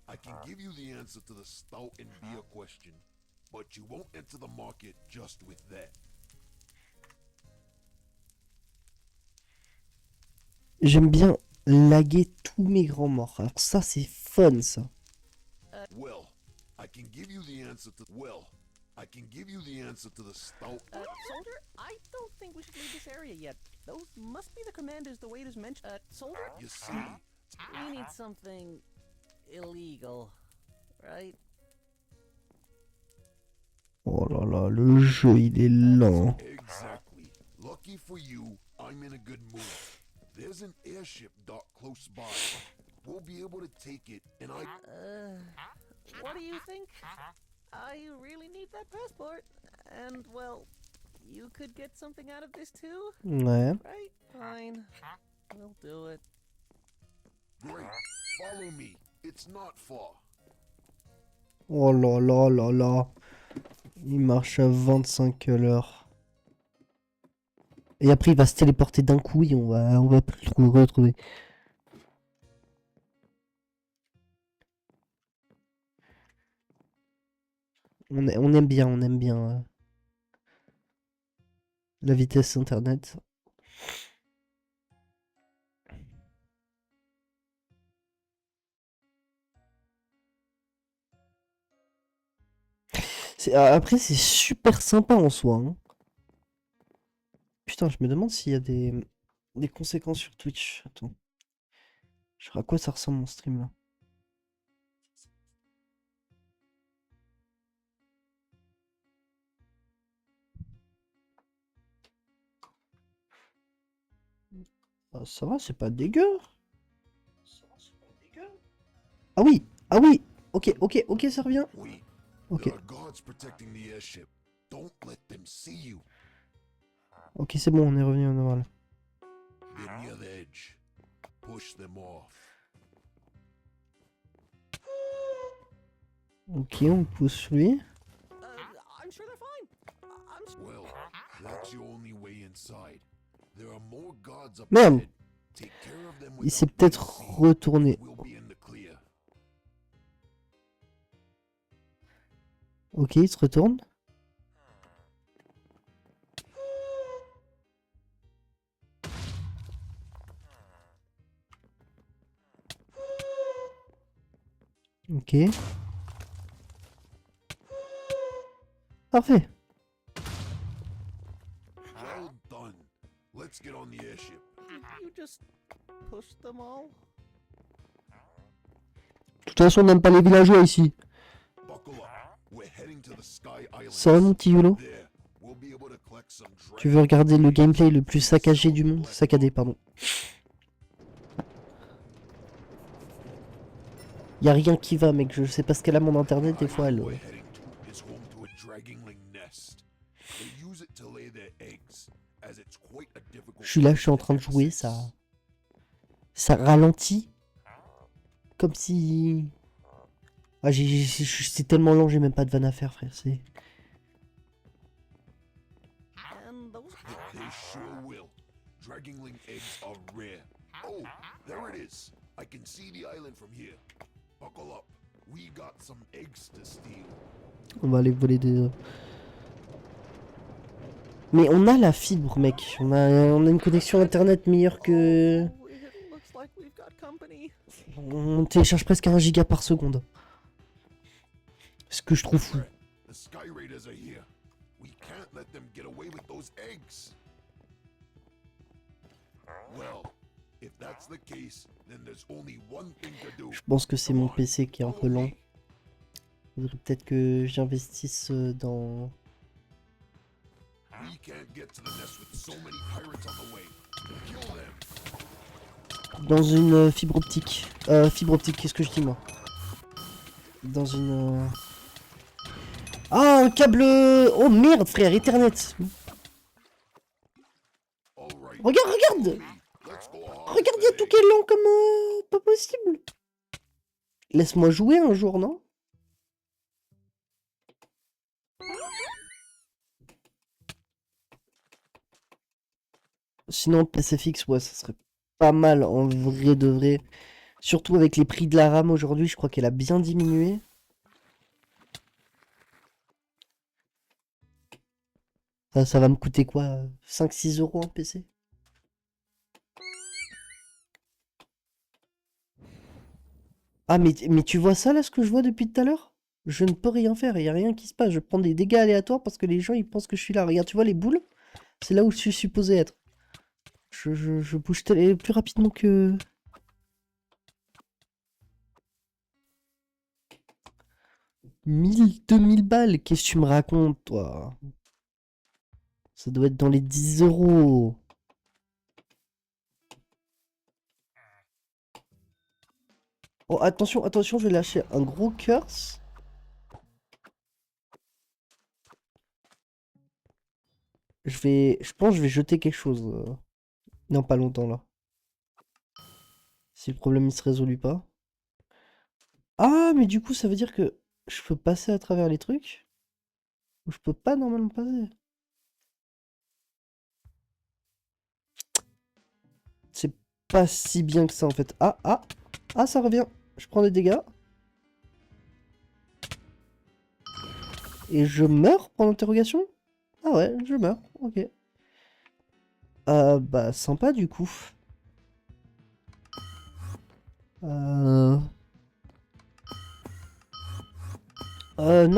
I can give you the answer to the stout and beer question, but you won't enter the market just with that. J'aime bien laguer tous mes grands morts. Alors ça, c'est fun, ça. Well, I can give you the answer to the stout. Soldier, I don't think we should leave this area yet. Those must be the commanders the waiters mentioned. Soldier? You see, We need something illegal, right? Oh là là, le jeu, il est lent. exactly. Lucky for you, I'm in a good mood. There's an airship dock close by. We'll be able to take it, and What do you think? I really need that passport. And, well, you could get something out of this too, Ouais. right? Fine. We'll do it. Great. Follow me. It's not far. Oh là là là là. Il marche à 25 à l'heure. Et après, il va se téléporter d'un coup et on va plus le retrouver. On aime bien la vitesse internet. Après, c'est super sympa en soi, hein. Putain, je me demande s'il y a des conséquences sur Twitch. Attends. Je sais à quoi ça ressemble mon stream là. Ah, ça va, c'est pas dégueu. Ah oui, ok, ça revient. Wait. Ok, There are guards protecting the airship. Don't let them see you. ok, c'est bon, on est revenu au normal. They're near the edge. Push them off. Ok, on pousse lui. I'm sure they're fine. Well, that's your only way inside. There are more guards up Merde. ahead. Take care of them Il s'est without peut-être being seen. retourné. We'll be in the clear. Ok, il se retourne. Ok. Parfait. Well done. Let's get on the airship. You just push them all? De toute façon, on n'aime pas les villageois ici. Buckle up. We're heading to the Sky Islands. Ça va, mon petit Yulo? There, we'll be able to collect some Tu veux regarder le gameplay le plus saccagé du monde? Saccadé, pardon. Y'a rien qui va, mec. Je sais pas ce qu'elle a mon internet, des fois elle. We're heading to is home to a dragongling nest. They use it to lay their eggs, as it's quite a difficult. Je suis là, je suis en train de jouer, ça ralentit. Comme si... Ah, c'est tellement lent, j'ai même pas de vanne à faire, frère. C'est... And those They sure will. Dragongling eggs are rare. Oh, there it is. I can see the island from here. Buckle up. We got some eggs to steal. On va aller voler des... Mais on a la fibre, mec. On a une connexion internet meilleure que... Oh, it looks like we've got company. On télécharge presque 1 giga par seconde. Ce que je trouve fou. The Sky Raiders are here. We can't let them get away with those eggs. Well, if that's the case, then there's only one thing to do. Je pense que c'est mon PC qui est un peu lent. Il faudrait peut-être que j'investisse dans... We can't get to the nest with so many pirates on the way. Kill them. Dans une fibre optique. Fibre optique, qu'est-ce que je dis moi? Dans une... Ah, un câble... Oh merde, frère, Ethernet. All right. Regarde Let's go hard Regarde, il y a tout qui est lent comme... pas possible. Laisse-moi jouer un jour, non? Sinon, PC fixe, ouais, ça serait pas mal en vrai de vrai. Surtout avec les prix de la RAM aujourd'hui, je crois qu'elle a bien diminué. Ça va me coûter quoi? 5-6 euros un PC? Ah, mais tu vois ça là, ce que je vois depuis tout à l'heure? Je ne peux rien faire, il n'y a rien qui se passe. Je prends des dégâts aléatoires parce que les gens ils pensent que je suis là. Regarde, tu vois les boules? C'est là où je suis supposé être. Je bouge plus rapidement que... 1000, 2000 balles, qu'est-ce que tu me racontes, toi? Ça doit être dans les 10 euros. Oh, attention, attention, je vais lâcher un gros curse. Je pense que je vais jeter quelque chose. Non, pas longtemps, là. Si le problème il se résout pas. Ah, mais du coup, ça veut dire que je peux passer à travers les trucs? Ou je peux pas normalement passer? C'est pas si bien que ça, en fait. Ah, ah! Ah, ça revient. Je prends des dégâts. Et je meurs, point d'interrogation? Ah ouais, je meurs. Ok. Bah, sympa, du coup. Non,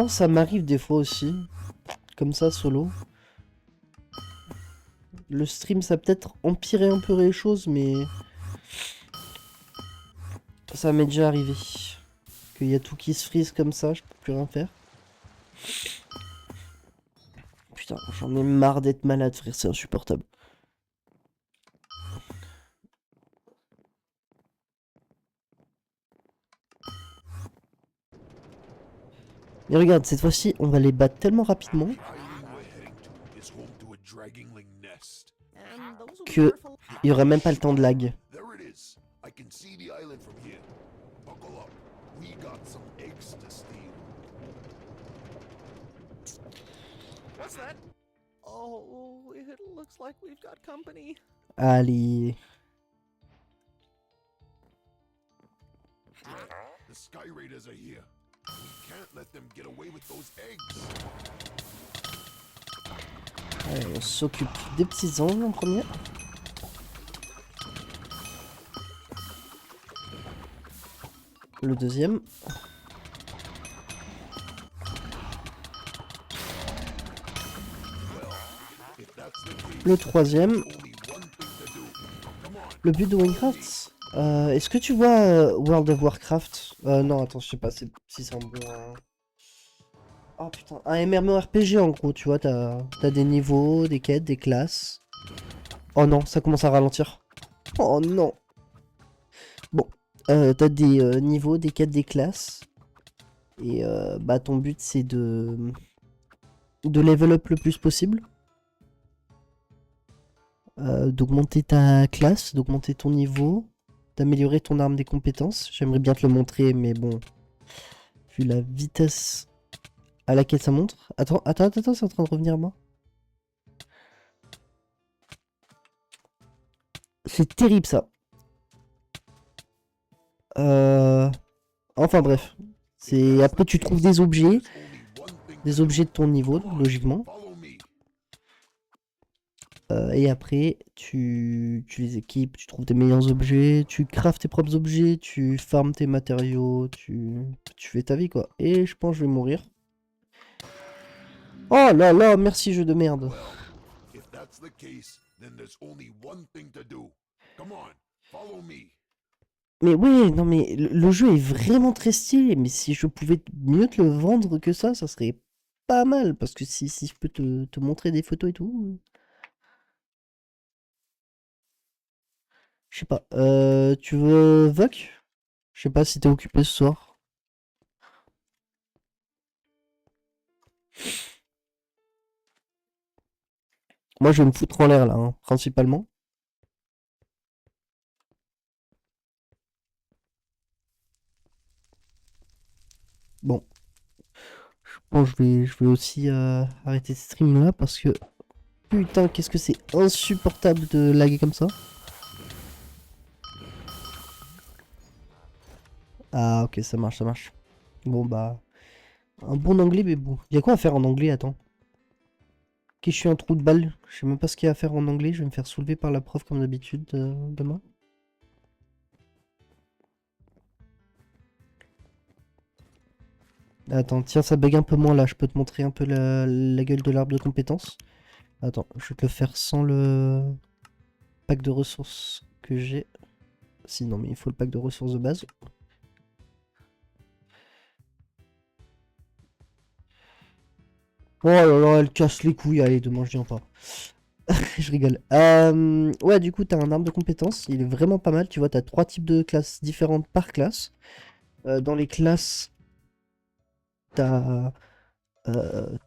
ça m'arrive des fois aussi. Comme ça, solo. Le stream, ça a peut-être empiré un peu les choses, mais... Ça m'est déjà arrivé. Qu'il y a tout qui se frise comme ça, je peux plus rien faire. Putain, j'en ai marre d'être malade, frère, c'est insupportable. Mais regarde, cette fois-ci, on va les battre tellement rapidement que il y aura même pas le temps de lag. What's that? Oh, it looks like we've got company. Allez. The Sky Raiders are here. We can't let them get away with those eggs. Allez, on s'occupe des petits anges en premier. Le deuxième. Le troisième. Le but de Minecraft. Est-ce que tu vois World of Warcraft? Non, attends, je sais pas si c'est un bon... Oh putain, un MMORPG en gros, tu vois, t'as des niveaux, des quêtes, des classes. Oh non, ça commence à ralentir. Oh non. Bon, t'as des niveaux, des quêtes, des classes. Et bah ton but c'est de level up le plus possible. D'augmenter ta classe, d'augmenter ton niveau, d'améliorer ton arme des compétences. J'aimerais bien te le montrer, mais bon, vu la vitesse à laquelle ça montre. Attends, c'est en train de revenir à moi. C'est terrible ça. Enfin bref. Après tu trouves des objets de ton niveau, logiquement. Et après, tu les équipes, tu trouves des meilleurs objets, tu craftes tes propres objets, tu farmes tes matériaux, tu fais ta vie quoi. Et je pense que je vais mourir. Oh là là, merci jeu de merde. Mais ouais, non mais le jeu est vraiment très stylé, mais si je pouvais mieux te le vendre que ça serait pas mal, parce que si je peux te montrer des photos et tout... Je sais pas, tu veux Voc? Je sais pas si t'es occupé ce soir. Moi je vais me foutre en l'air là, hein, principalement. Bon. Je pense que je vais aussi arrêter ce stream là parce que Putain, qu'est-ce que c'est insupportable de laguer comme ça. Ah, ok, ça marche, ça marche. Bon, bah... Un bon anglais, mais bon. Y'a quoi à faire en anglais, attends. Ok, je suis un trou de balle. Je sais même pas ce qu'il y a à faire en anglais. Je vais me faire soulever par la prof comme d'habitude demain. Attends, tiens, ça bug un peu moins là. Je peux te montrer un peu la gueule de l'arbre de compétences. Attends, je vais te le faire sans le pack de ressources que j'ai. Si, non, mais il faut le pack de ressources de base. Oh là là, elle casse les couilles. Allez, demain, je viens pas. Je rigole. Ouais, du coup, t'as un arbre de compétences. Il est vraiment pas mal. Tu vois, t'as 3 types de classes différentes par classe. Dans les classes, t'as...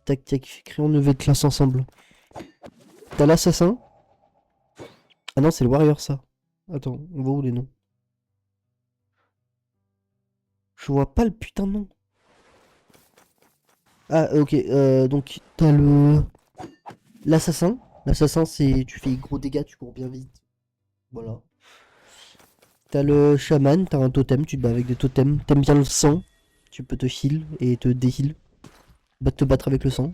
tac, tac, créons une nouvelle classe ensemble. T'as l'assassin. Ah non, c'est le warrior, ça. Attends, on voit où les noms? Je vois pas le putain de nom. Ah, ok. Donc, t'as le... L'assassin. L'assassin, c'est... Tu fais gros dégâts, tu cours bien vite. Voilà. T'as le chaman, t'as un totem, tu te bats avec des totems. T'aimes bien le sang, tu peux te heal et te déheal. Te battre avec le sang.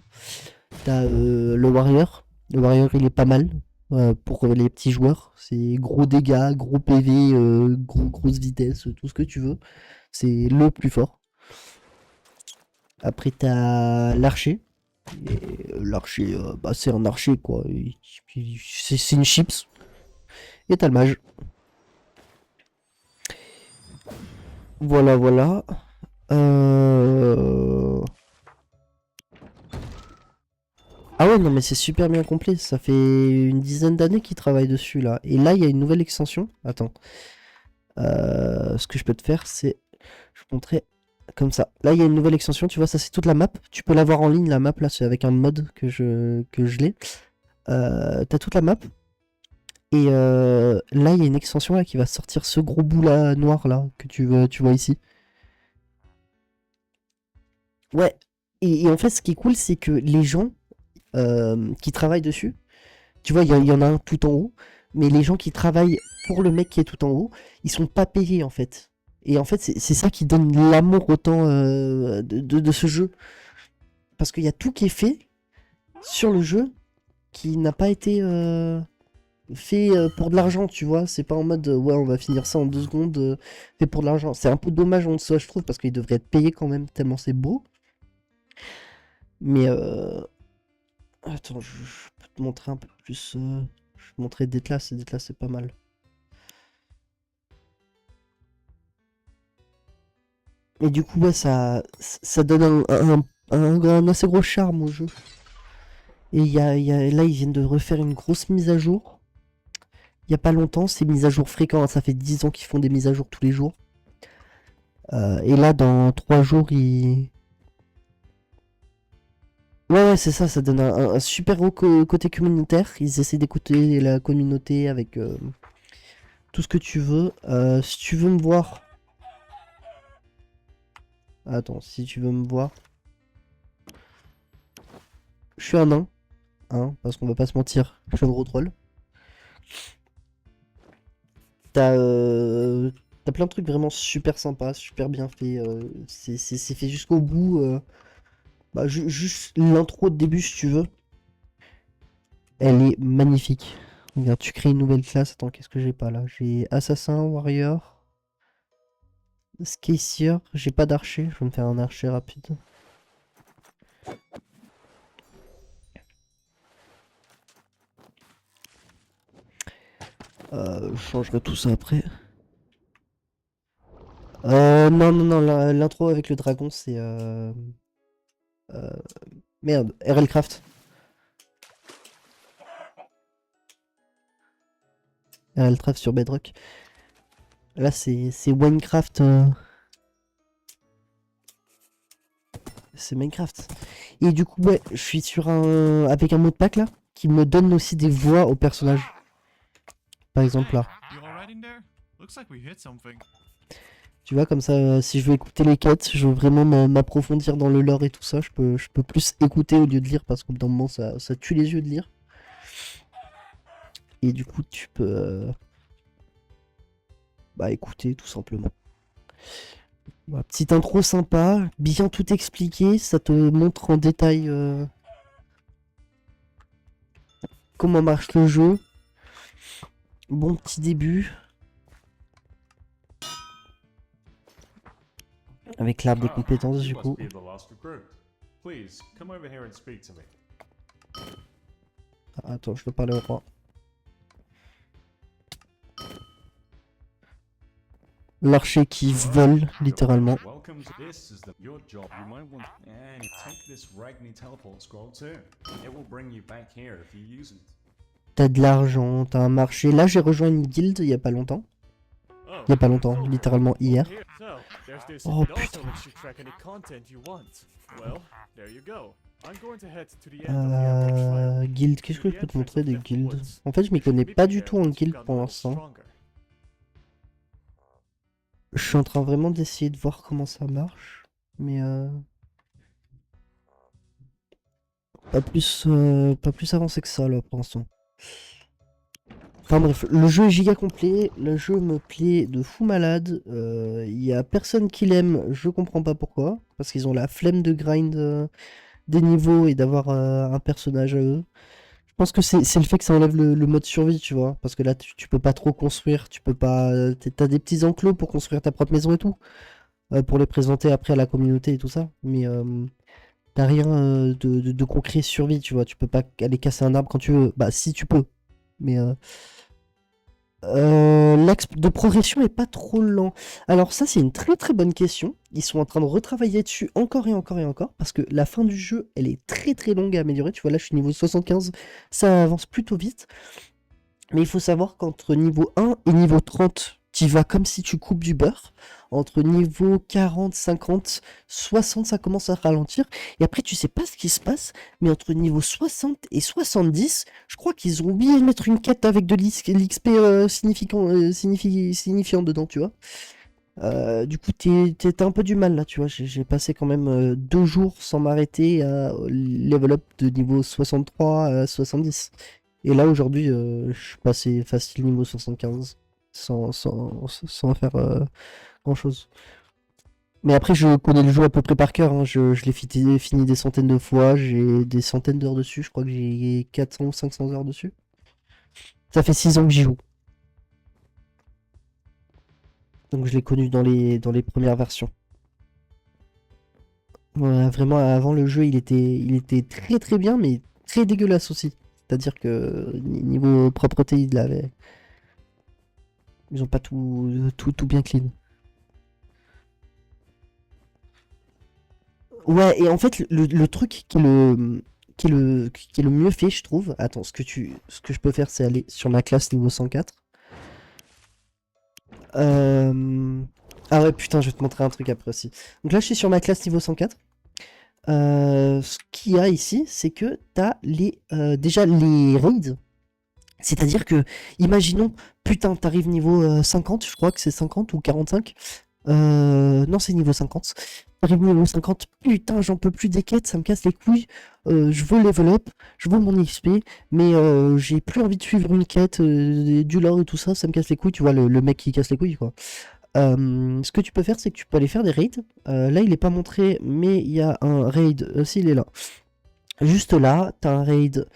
T'as le warrior. Le warrior, il est pas mal pour les petits joueurs. C'est gros dégâts, gros PV, grosse vitesse, tout ce que tu veux. C'est le plus fort. Après, t'as l'archer. L'archer, bah, c'est un archer, quoi. C'est une chips. Et t'as le mage. Voilà, voilà. Ah ouais, non, mais c'est super bien complet. Ça fait une dizaine d'années qu'ils travaillent dessus, là. Et là, il y a une nouvelle extension. Attends. Ce que je peux te faire, c'est... Je te montrer comme ça. Là, il y a une nouvelle extension. Tu vois, ça, c'est toute la map. Tu peux la voir en ligne, la map, là. C'est avec un mod que je l'ai. T'as toute la map. Et là, il y a une extension là qui va sortir ce gros bout là noir là que tu vois ici. Ouais. Et en fait, ce qui est cool, c'est que les gens qui travaillent dessus, tu vois, il y en a un tout en haut, mais les gens qui travaillent pour le mec qui est tout en haut, ils sont pas payés en fait. Et en fait, c'est ça qui donne l'amour autant de ce jeu. Parce qu'il y a tout qui est fait sur le jeu qui n'a pas été fait pour de l'argent, tu vois. C'est pas en mode ouais, on va finir ça en 2 secondes, fait pour de l'argent. C'est un peu dommage en soi, je trouve, parce qu'il devrait être payé quand même, tellement c'est beau. Mais attends, je peux te montrer un peu plus. Je vais te montrer Deathless, et Deathless c'est pas mal. Et du coup, ouais, ça donne un assez gros charme au jeu. Et là, ils viennent de refaire une grosse mise à jour. Il n'y a pas longtemps, c'est mise à jour fréquent. Ça fait 10 ans qu'ils font des mises à jour tous les jours. Et là, dans 3 jours, ils... Ouais, c'est ça, ça donne un super gros côté communautaire. Ils essaient d'écouter la communauté avec tout ce que tu veux. Si tu veux me voir... Attends, si tu veux me voir... Je suis un nain, hein, parce qu'on va pas se mentir, je suis un gros troll. T'as plein de trucs vraiment super sympas, super bien fait. C'est fait jusqu'au bout. Bah, juste l'intro de début, si tu veux. Elle est magnifique. Regarde, tu crées une nouvelle classe. Attends, qu'est-ce que j'ai pas là? J'ai assassin, warrior, scacier. J'ai pas d'archer. Je vais me faire un archer rapide. Je changerai tout ça après. Non, l'intro avec le dragon, c'est... Merde, RLCraft. RLCraft sur Bedrock. Là, c'est Minecraft. C'est Minecraft. Et du coup, ouais, je suis sur avec un mot de pack là, qui me donne aussi des voix aux personnages. Par exemple là. Tu vois, comme ça, si je veux écouter les quêtes, je veux vraiment m'approfondir dans le lore et tout ça, je peux plus écouter au lieu de lire, parce qu'au bout d'un moment, ça tue les yeux de lire. Et du coup, tu peux écouter tout simplement. Voilà, petite intro sympa, bien tout expliqué, ça te montre en détail comment marche le jeu. Bon petit début. Avec l'arbre des compétences du coup. Ah, attends, je veux parler au roi. L'archer qui vole, littéralement. T'as de l'argent, t'as un marché. Là, j'ai rejoint une guilde il y a pas longtemps. Il y a pas longtemps, littéralement hier. Oh putain. Guild, qu'est-ce que je peux te montrer des guildes? En fait, je m'y connais pas du tout en guild pour l'instant. Je suis en train vraiment d'essayer de voir comment ça marche. Mais pas plus avancé que ça là pour l'instant. Enfin bref, le jeu est giga complet, le jeu me plaît de fou malade, il y a personne qui l'aime, je comprends pas pourquoi, parce qu'ils ont la flemme de grind des niveaux et d'avoir un personnage à eux. Je pense que c'est le fait que ça enlève le mode survie, tu vois, parce que là tu peux pas trop construire, tu peux pas... T'as des petits enclos pour construire ta propre maison et tout, pour les présenter après à la communauté et tout ça, mais t'as rien de concret survie, tu vois, tu peux pas aller casser un arbre quand tu veux, bah si tu peux, mais... l'axe de progression est pas trop lent. Alors ça c'est une très très bonne question. Ils sont en train de retravailler dessus encore et encore et encore. Parce que la fin du jeu elle est très très longue à améliorer. Tu vois là je suis niveau 75. Ça avance plutôt vite. Mais il faut savoir qu'entre niveau 1 et niveau 30, tu vas comme si tu coupes du beurre. Entre niveau 40, 50, 60, ça commence à ralentir. Et après, tu sais pas ce qui se passe. Mais entre niveau 60 et 70, je crois qu'ils ont oublié de mettre une quête avec de l'XP signifiant dedans, tu vois. Du coup, t'as un peu du mal là, tu vois. J'ai passé quand même 2 jours sans m'arrêter à level up de niveau 63 à 70. Et là, aujourd'hui, je suis passé facile niveau 75 sans faire grand chose. Mais après, je connais le jeu à peu près par cœur. Hein. Je l'ai fini des centaines de fois. J'ai des centaines d'heures dessus. Je crois que j'ai 400 ou 500 heures dessus. Ça fait 6 ans que j'y joue. Donc je l'ai connu dans les premières versions. Ouais, vraiment, avant le jeu, il était très très bien, mais très dégueulasse aussi. C'est-à-dire que niveau propreté, ils ont pas tout bien clean. Ouais, et en fait, le truc qui est le mieux fait, je trouve. Attends, ce que je peux faire, c'est aller sur ma classe niveau 104. Ah ouais, putain, je vais te montrer un truc après aussi. Donc là, je suis sur ma classe niveau 104. Ce qu'il y a ici, c'est que t'as déjà les raids. C'est-à-dire que, imaginons, putain, t'arrives niveau 50, je crois que c'est 50 ou 45. Non, c'est niveau 50. T'arrives niveau 50, putain, j'en peux plus des quêtes, ça me casse les couilles. Je veux level up, je veux mon XP, mais j'ai plus envie de suivre une quête, du lore et tout ça, ça me casse les couilles, tu vois, le mec qui casse les couilles, quoi. Ce que tu peux faire, c'est que tu peux aller faire des raids. Là, il est pas montré, mais il y a un raid, s'il est là. Juste là, t'as un raid.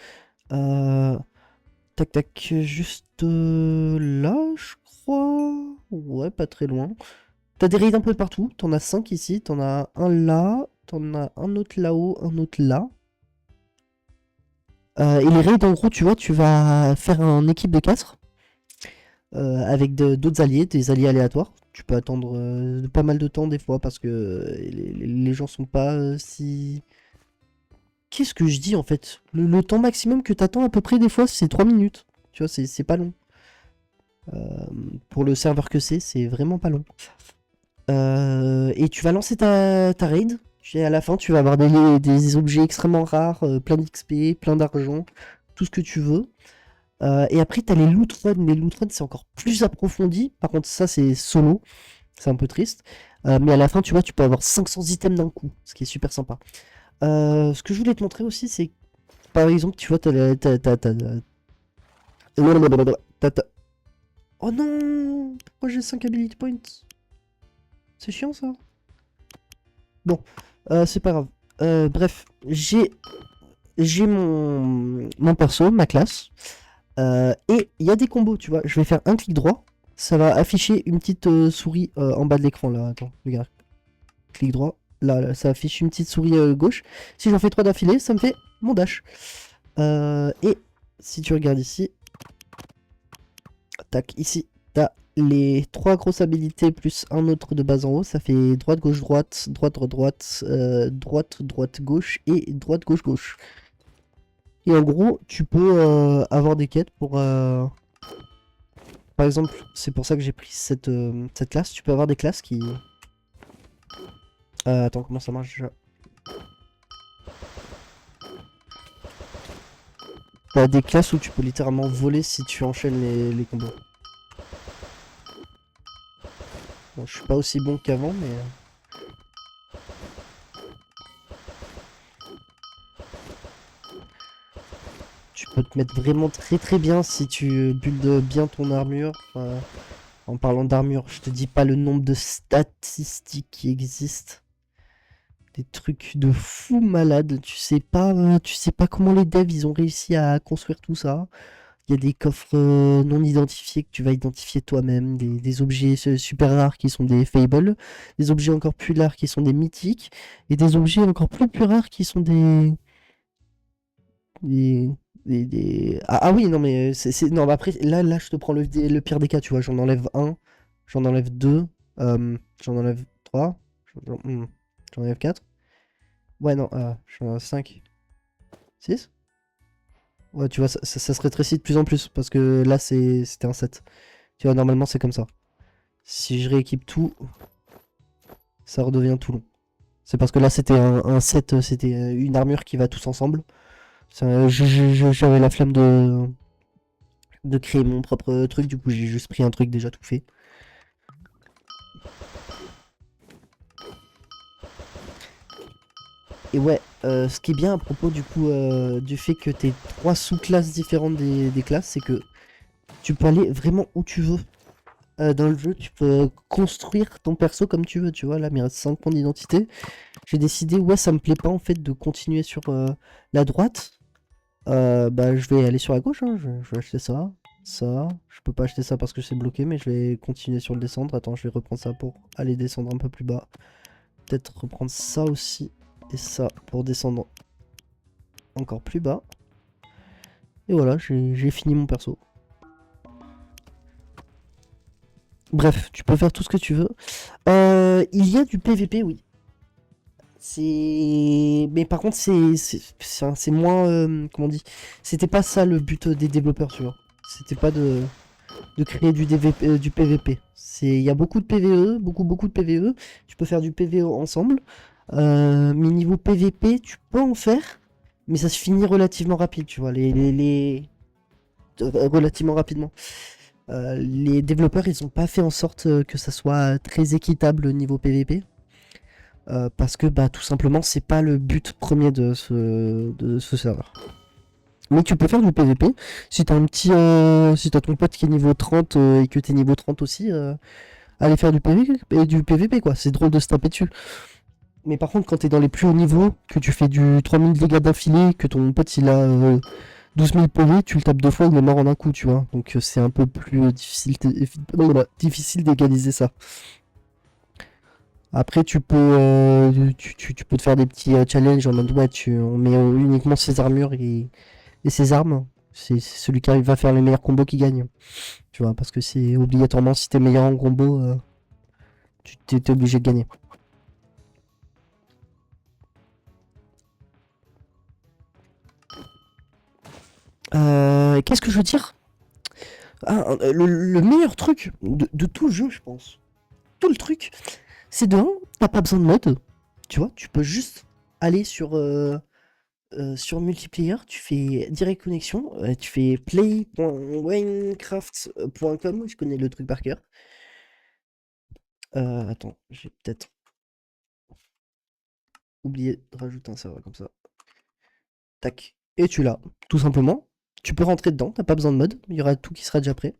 Tac tac, juste là, je crois. Ouais, pas très loin. T'as des raids un peu partout. T'en as 5 ici, t'en as un là, t'en as un autre là-haut, un autre là. Et les raids, en gros, tu vois, tu vas faire une équipe de 4. Avec d'autres alliés, des alliés aléatoires. Tu peux attendre pas mal de temps des fois parce que les gens sont pas si... Qu'est-ce que je dis en fait? Le temps maximum que t'attends à peu près des fois c'est 3 minutes. Tu vois, c'est pas long. Pour le serveur que c'est vraiment pas long. Et tu vas lancer ta raid. Et à la fin tu vas avoir des objets extrêmement rares, plein d'XP, plein d'argent, tout ce que tu veux. Et après t'as les loot runs. Les loot runs c'est encore plus approfondi. Par contre ça c'est solo. C'est un peu triste. Mais à la fin tu vois tu peux avoir 500 items d'un coup. Ce qui est super sympa. Ce que je voulais te montrer aussi c'est par exemple tu vois t'as Tata. Oh non! Pourquoi j'ai 5 ability points? C'est chiant ça. Bon, c'est pas grave. Bref, j'ai mon perso, ma classe. Et il y a des combos, tu vois. Je vais faire un clic droit. Ça va afficher une petite souris en bas de l'écran là. Attends, regarde. Clic droit. Là, ça affiche une petite souris gauche. Si j'en fais 3 d'affilée, ça me fait mon dash. Et si tu regardes ici, tac, ici, t'as les 3 grosses habilités plus un autre de base en haut. Ça fait droite, gauche, droite, droite, droite, droite, droite, droite, gauche et droite, gauche, gauche. Et en gros, tu peux avoir des quêtes pour... Par exemple, c'est pour ça que j'ai pris cette classe. Tu peux avoir des classes qui... attends, comment ça marche déjà? T'as des classes où tu peux littéralement voler si tu enchaînes les combos. Bon, je suis pas aussi bon qu'avant, mais... Tu peux te mettre vraiment très très bien si tu builds bien ton armure. En parlant d'armure, je te dis pas le nombre de statistiques qui existent. Des trucs de fou malade. Tu sais pas comment les devs ils ont réussi à construire tout ça. Il y a des coffres non identifiés que tu vas identifier toi-même, des objets super rares qui sont des fables, des objets encore plus rares qui sont des mythiques, et des objets encore plus rares qui sont Ah oui, non mais non, mais après là je te prends le pire des cas, tu vois, j'en enlève un, j'en enlève deux, j'en enlève trois, j'en enlève quatre. Ouais non, j'en enlève 5. 6. Ouais, tu vois, ça se rétrécit de plus en plus parce que là c'était un 7. Tu vois, normalement c'est comme ça. Si je rééquipe tout, ça redevient tout long. C'est parce que là c'était un 7, c'était une armure qui va tous ensemble. J'avais la flemme de créer mon propre truc, du coup j'ai juste pris un truc déjà tout fait. Et ouais, ce qui est bien à propos du coup du fait que t'aies 3 sous-classes différentes des classes, c'est que tu peux aller vraiment où tu veux dans le jeu. Tu peux construire ton perso comme tu veux, tu vois. Là, il me reste 5 points d'identité. J'ai décidé, ouais, ça me plaît pas en fait de continuer sur la droite. Bah, je vais aller sur la gauche, hein. Je vais acheter ça. Ça, je peux pas acheter ça parce que c'est bloqué, mais je vais continuer sur le descendre. Attends, je vais reprendre ça pour aller descendre un peu plus bas. Peut-être reprendre ça aussi. Et ça pour descendre encore plus bas. Et voilà, j'ai fini mon perso. Bref, tu peux faire tout ce que tu veux. Il y a du PVP, oui. Mais par contre, c'est moins... comment on dit? C'était pas ça le but des développeurs, tu vois. C'était pas de créer du PVP. Il y a beaucoup de PVE, beaucoup de PVE. Tu peux faire du PVE ensemble. Mais niveau PVP, tu peux en faire. Mais ça se finit relativement rapide, tu vois. Relativement rapidement. Les développeurs, ils ont pas fait en sorte que ça soit très équitable niveau PVP. Parce que bah tout simplement c'est pas le but premier de ce serveur. Mais tu peux faire du PVP si t'as si t'as ton pote qui est niveau 30 et que t'es niveau 30 aussi, aller faire du PVP quoi, c'est drôle de se taper dessus. Mais par contre quand t'es dans les plus hauts niveaux, que tu fais du 3000 dégâts d'affilée, que ton pote il a 12 000 PV, tu le tapes 2 fois, il est mort en un coup, tu vois. Donc c'est un peu plus difficile d'égaliser ça. Après, tu peux te faire des petits challenges en mode ouais, on met uniquement ses armures et ses armes. C'est celui qui arrive à faire les meilleurs combos qui gagne. Tu vois, parce que c'est obligatoirement si t'es meilleur en combo, tu t'es obligé de gagner. Qu'est-ce que je veux dire? Le meilleur truc de tout le jeu, je pense. Tout le truc. C'est de 1, t'as pas besoin de mode, tu vois, tu peux juste aller sur multiplayer, tu fais direct connexion, tu fais play.winecraft.com, je connais le truc par cœur. Attends, j'ai peut-être oublié de rajouter un serveur comme ça. Tac, et tu l'as, tout simplement. tu peux rentrer dedans, t'as pas besoin de mode, il y aura tout qui sera déjà prêt.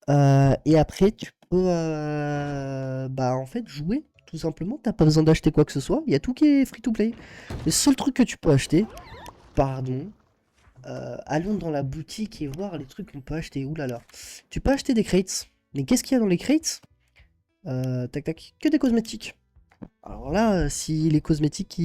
Et après, tu peux bah, en fait, jouer, tout simplement. T'as pas besoin d'acheter quoi que ce soit, il y a tout qui est free to play. Le seul truc que tu peux acheter, pardon, allons dans la boutique et voir les trucs qu'on peut acheter. Ouh là là. Tu peux acheter des crates, mais qu'est-ce qu'il y a dans les crates? Tac tac, que des cosmétiques. Alors là, si les cosmétiques,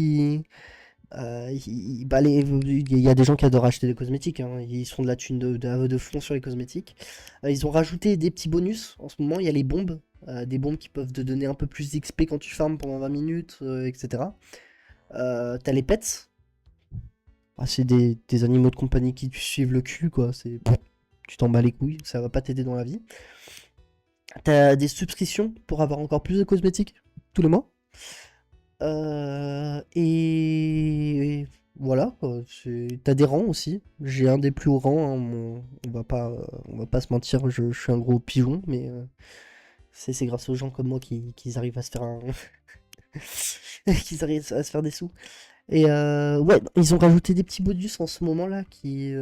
bah, il y a des gens qui adorent acheter des cosmétiques, hein. Ils se font de la thune de fond sur les cosmétiques. Ils ont rajouté des petits bonus. En ce moment, il y a les bombes. Des bombes qui peuvent te donner un peu plus d'XP quand tu farmes pendant 20 minutes, etc. T'as les pets. Ah, c'est des animaux de compagnie qui te suivent le cul, quoi. Tu t'en bats les couilles, ça va pas t'aider dans la vie. T'as des subscriptions pour avoir encore plus de cosmétiques tous les mois. Et voilà, quoi. T'as des rangs aussi. J'ai un des plus hauts rangs, hein. On va pas se mentir, je suis un gros pigeon, mais c'est grâce aux gens comme moi qu'ils arrivent à se faire qu'ils arrivent à se faire des sous. Et ouais, ils ont rajouté des petits bonus en ce moment là qui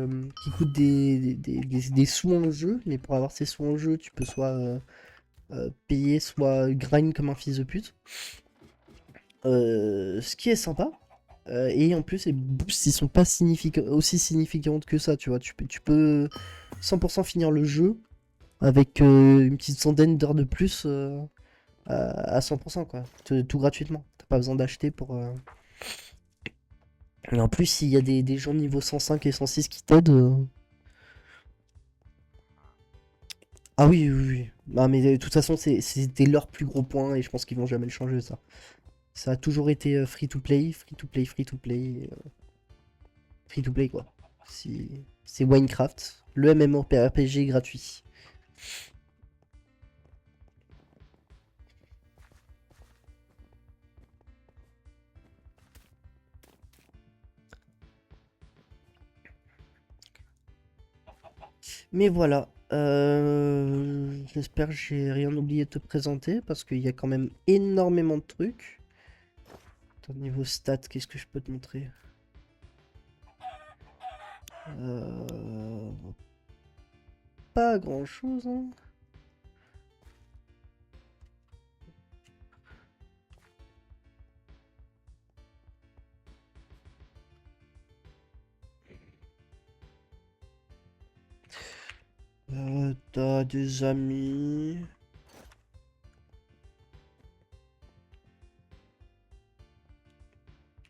coûtent des sous en jeu, mais pour avoir ces sous en jeu, tu peux soit payer, soit grind comme un fils de pute. Ce qui est sympa. Et en plus, les boosts ils sont pas aussi significantes que ça, tu vois. Tu peux 100% finir le jeu avec une petite centaine d'heures de plus à 100%, quoi. Tout gratuitement. T'as pas besoin d'acheter pour. Et en plus, s'il y a des gens niveau 105 et 106 qui t'aident. Ah oui, oui, oui. Ah, mais de toute façon, c'était leur plus gros point et je pense qu'ils vont jamais le changer, ça. Ça a toujours été free to play, free to play, free to play. Free to play, quoi. C'est Minecraft, le MMORPG gratuit. Mais voilà, j'espère que j'ai rien oublié de te présenter parce qu'il y a quand même énormément de trucs. Attends, niveau stats, qu'est-ce que je peux te montrer? Pas grand-chose, hein. T'as des amis.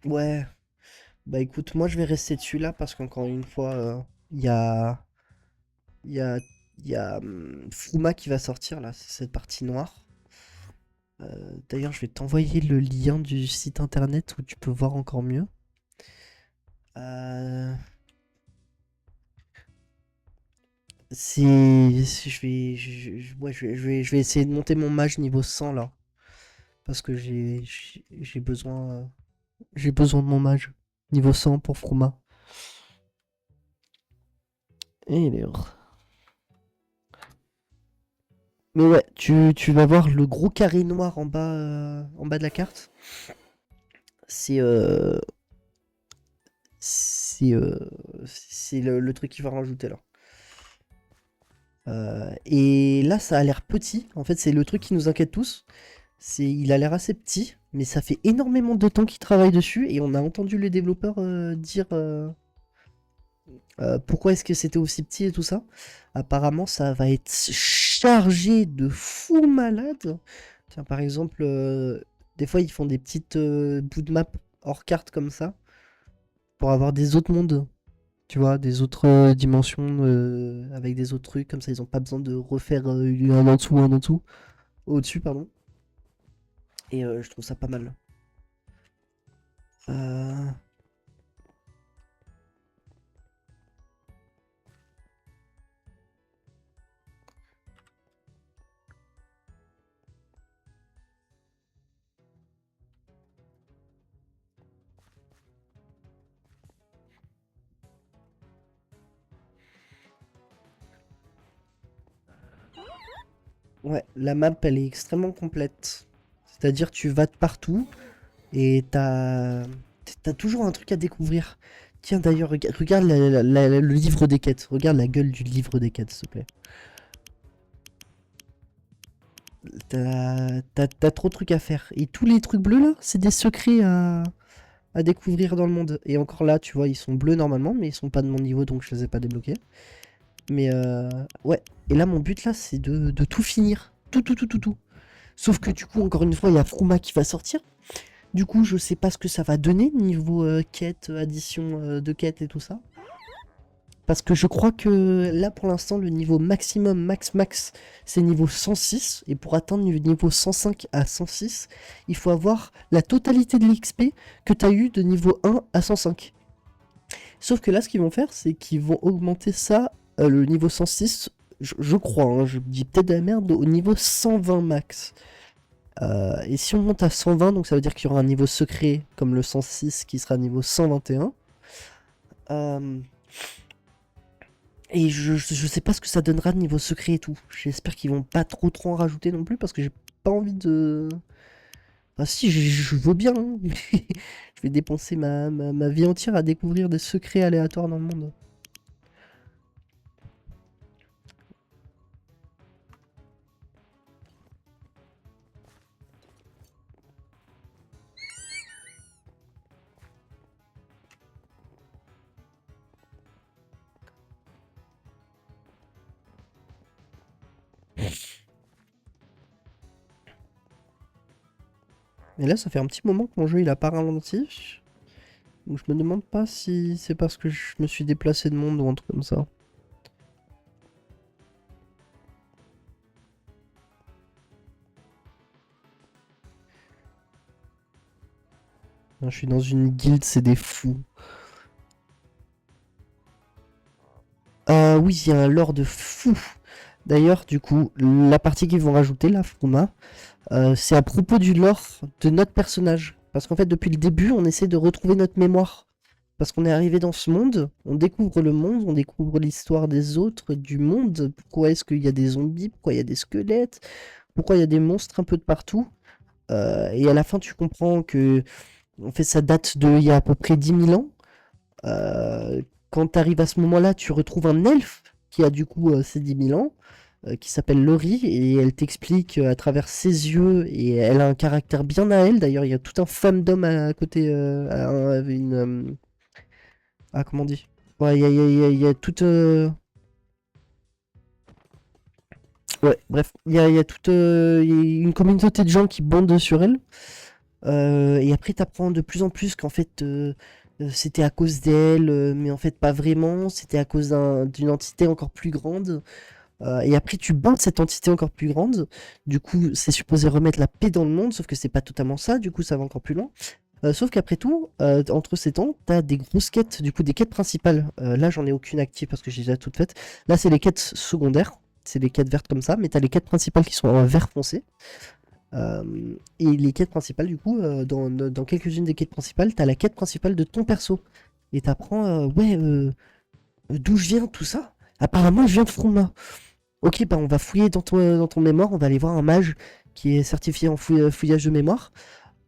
Ouais. Bah écoute, moi je vais rester dessus là parce qu'encore une fois, il y a... Il y a... Frouma qui va sortir là, c'est cette partie noire. D'ailleurs, je vais t'envoyer le lien du site internet où tu peux voir encore mieux. Je vais essayer de monter mon mage niveau 100 là. Parce que j'ai besoin de mon mage niveau 100 pour Frouma. Et il est hors. Mais ouais, tu vas voir le gros carré noir en bas de la carte. C'est le truc qu'il va rajouter là. Et là, ça a l'air petit. En fait, c'est le truc qui nous inquiète tous. Il a l'air assez petit, mais ça fait énormément de temps qu'il travaille dessus. Et on a entendu les développeurs dire pourquoi est-ce que c'était aussi petit et tout ça. Apparemment, ça va être chargé de fou malade. Tiens, par exemple, des fois, ils font des petites bouts de map hors carte comme ça. Pour avoir des autres mondes. Tu vois, des autres dimensions avec des autres trucs, comme ça ils ont pas besoin de refaire un en dessous, au-dessus, pardon. Et je trouve ça pas mal. Ouais, la map elle est extrêmement complète. C'est-à-dire tu vas de partout et t'as toujours un truc à découvrir. Tiens, d'ailleurs, regarde le livre des quêtes. Regarde la gueule du livre des quêtes, s'il te plaît. T'as trop de trucs à faire. Et tous les trucs bleus là, c'est des secrets à découvrir dans le monde. Et encore là, tu vois, ils sont bleus normalement, mais ils sont pas de mon niveau donc je les ai pas débloqués. Mais ouais. Et là, mon but là, c'est de tout finir. Tout. Sauf que du coup, encore une fois, il y a Frouma qui va sortir. Du coup, je sais pas ce que ça va donner niveau quête, addition de quête et tout ça. Parce que je crois que là, pour l'instant, le niveau maximum, max, c'est niveau 106. Et pour atteindre le niveau 105 à 106, il faut avoir la totalité de l'XP que tu as eu de niveau 1 à 105. Sauf que là, ce qu'ils vont faire, c'est qu'ils vont augmenter ça, le niveau 106, je crois, hein, je dis peut-être de la merde, au niveau 120 max. Et si on monte à 120, donc ça veut dire qu'il y aura un niveau secret comme le 106 qui sera niveau 121. Et je sais pas ce que ça donnera de niveau secret et tout. J'espère qu'ils vont pas trop en rajouter non plus parce que j'ai pas envie de... Enfin si, je veux bien, hein, mais je vais dépenser ma vie entière à découvrir des secrets aléatoires dans le monde. Et là, ça fait un petit moment que mon jeu il a pas ralenti. Donc je me demande pas si c'est parce que je me suis déplacé de monde ou un truc comme ça. Je suis dans une guilde, c'est des fous. Oui, il y a un lore de fou. D'ailleurs, du coup, la partie qu'ils vont rajouter, là, Frouma, c'est à propos du lore de notre personnage. Parce qu'en fait, depuis le début, on essaie de retrouver notre mémoire. Parce qu'on est arrivé dans ce monde, on découvre le monde, on découvre l'histoire des autres, du monde. Pourquoi est-ce qu'il y a des zombies, pourquoi il y a des squelettes, pourquoi il y a des monstres un peu de partout. Et à la fin, tu comprends que en fait, ça date de il y a à peu près 10 000 ans. Quand tu arrives à ce moment-là, tu retrouves un elfe qui a du coup ces 10 000 ans. Qui s'appelle Laurie et elle t'explique à travers ses yeux et elle a un caractère bien à elle. D'ailleurs, il y a tout un fandom à côté, ah, comment on dit? Ouais, il y a toute... Ouais, bref, il y a toute une communauté de gens qui bondent sur elle. Et après, t'apprends de plus en plus qu'en fait, c'était à cause d'elle, mais en fait, pas vraiment. C'était à cause d'une entité encore plus grande. Et après, tu bats cette entité encore plus grande. Du coup, c'est supposé remettre la paix dans le monde, sauf que c'est pas totalement ça. Du coup, ça va encore plus loin. Sauf qu'après tout, entre ces temps, t'as des grosses quêtes, du coup, des quêtes principales. Là, j'en ai aucune active parce que j'ai déjà toutes faites. Là, c'est les quêtes secondaires. C'est les quêtes vertes comme ça. Mais t'as les quêtes principales qui sont en vert foncé. Et les quêtes principales, du coup, dans quelques-unes des quêtes principales, t'as la quête principale de ton perso. Et t'apprends, d'où je viens, tout ça. Apparemment, je viens de Frouma. Ok, bah on va fouiller dans ton mémoire, on va aller voir un mage qui est certifié en fouillage de mémoire.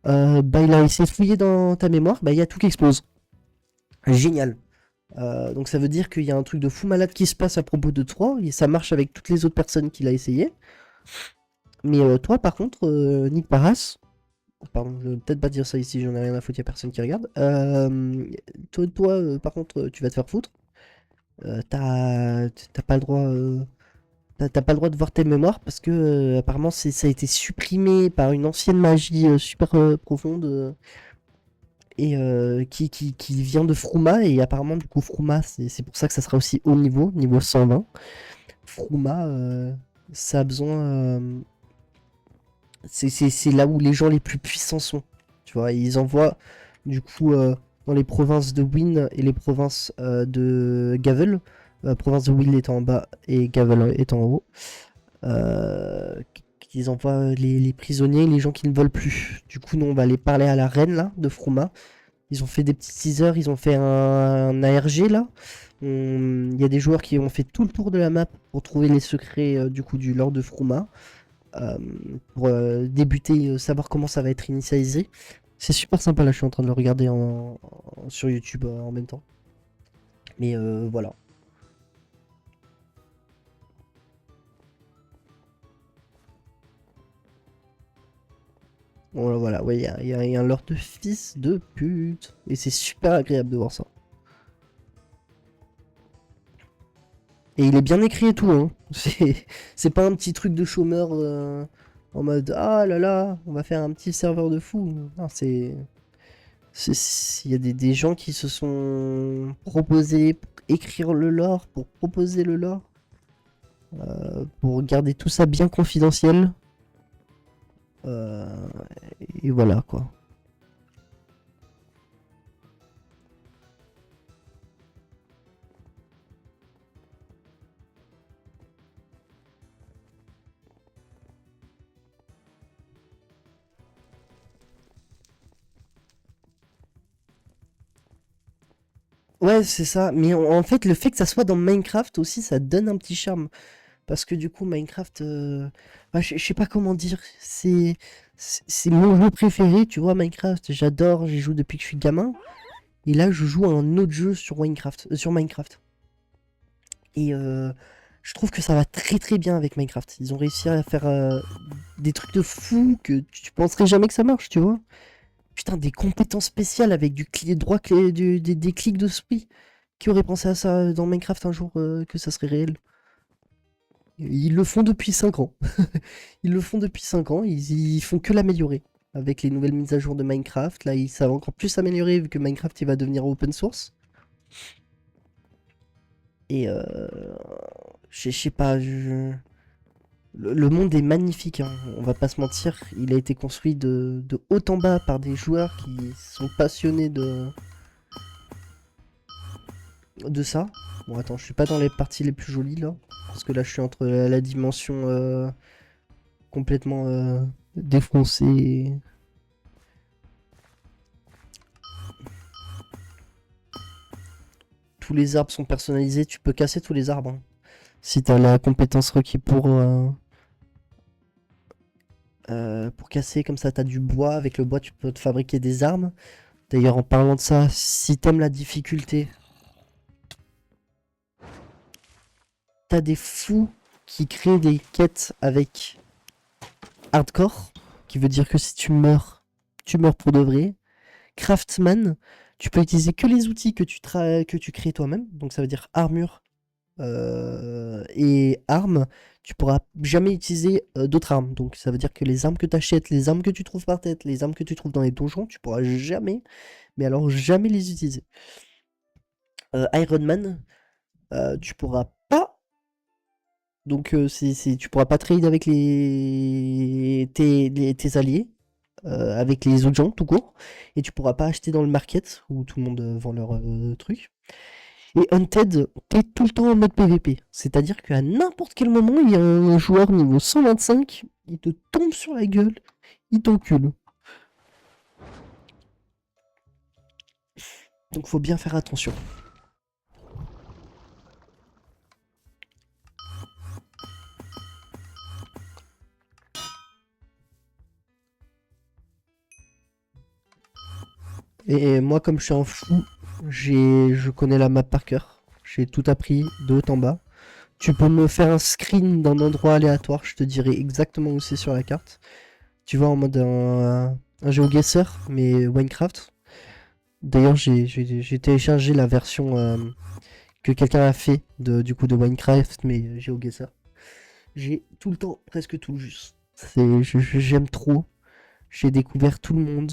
Bah il a essayé de fouiller dans ta mémoire, bah il y a tout qui explose. Génial. Donc ça veut dire qu'il y a un truc de fou malade qui se passe à propos de toi, et ça marche avec toutes les autres personnes qu'il a essayé. Mais toi par contre, Nick Paras, pardon, je vais peut-être pas dire ça ici, j'en ai rien à foutre, y a personne qui regarde. Toi par contre, tu vas te faire foutre. T'as pas le droit... T'as pas le droit de voir tes mémoires parce que apparemment ça a été supprimé par une ancienne magie super profonde et qui vient de Frouma et apparemment du coup Frouma c'est pour ça que ça sera aussi haut niveau 120. Frouma ça a besoin c'est là où les gens les plus puissants sont, tu vois, ils envoient du coup dans les provinces de Wynn et les provinces de Gavel. Province de Will étant en bas et Gavel étant en haut. Qu'ils envoient les prisonniers, les gens qui ne veulent plus. Du coup, nous, on va aller parler à la reine là, de Frouma. Ils ont fait des petits teasers, ils ont fait un ARG là. Il y a des joueurs qui ont fait tout le tour de la map pour trouver les secrets du coup du lore de Frouma. Pour débuter, savoir comment ça va être initialisé. C'est super sympa là, je suis en train de le regarder sur YouTube en même temps. Mais voilà. Voilà, ouais, il y a un lore de fils de pute. Et c'est super agréable de voir ça. Et il est bien écrit et tout, hein. C'est pas un petit truc de chômeur en mode ah là là, on va faire un petit serveur de fou. Non, il y a des gens qui se sont proposés pour écrire le lore, pour proposer le lore, pour garder tout ça bien confidentiel. Euh, et voilà quoi. Ouais, c'est ça. Mais en fait, le fait que ça soit dans Minecraft aussi, ça donne un petit charme. Parce que du coup, Minecraft, bah, je sais pas comment dire. C'est mon jeu préféré, tu vois, Minecraft. J'adore, j'y joue depuis que je suis gamin. Et là, je joue à un autre jeu sur Minecraft. Et je trouve que ça va très très bien avec Minecraft. Ils ont réussi à faire des trucs de fou que tu penserais jamais que ça marche, tu vois. Putain, des compétences spéciales avec des clics de souris. Qui aurait pensé à ça dans Minecraft un jour que ça serait réel? Ils le font depuis 5 ans. Ils le font depuis 5 ans, ils font que l'améliorer. Avec les nouvelles mises à jour de Minecraft, là, ça va encore plus s'améliorer vu que Minecraft il va devenir open source. Et je sais pas, le monde est magnifique, hein, on va pas se mentir. Il a été construit de haut en bas par des joueurs qui sont passionnés de ça. Bon, attends, je suis pas dans les parties les plus jolies là. Parce que là, je suis entre la dimension complètement défoncée. Tous les arbres sont personnalisés. Tu peux casser tous les arbres, hein. Si t'as la compétence requise pour casser, comme ça, t'as du bois. Avec le bois, tu peux te fabriquer des armes. D'ailleurs, en parlant de ça, si t'aimes la difficulté, t'as des fous qui créent des quêtes avec hardcore, qui veut dire que si tu meurs pour de vrai. Craftsman, tu peux utiliser que les outils que tu crées toi-même, donc ça veut dire armure et armes. Tu pourras jamais utiliser d'autres armes, donc ça veut dire que les armes que tu achètes, les armes que tu trouves par tête, les armes que tu trouves dans les donjons, tu pourras jamais, mais alors jamais les utiliser. Iron Man, tu pourras pas. Donc tu pourras pas trade avec tes alliés, avec les autres gens tout court, et tu pourras pas acheter dans le market où tout le monde vend leurs trucs. Et Hunted, t'es tout le temps en mode PVP, c'est-à-dire qu'à n'importe quel moment, il y a un joueur niveau 125, il te tombe sur la gueule, il t'encule. Donc faut bien faire attention. Et moi, comme je suis un fou, je connais la map par cœur. J'ai tout appris de haut en bas. Tu peux me faire un screen d'un endroit aléatoire, je te dirai exactement où c'est sur la carte. Tu vois, en mode un GeoGuessr, mais Minecraft. D'ailleurs, j'ai téléchargé la version que quelqu'un a fait du coup de Minecraft, mais GeoGuessr. J'ai tout le temps, presque tout juste. J'aime trop. J'ai découvert tout le monde.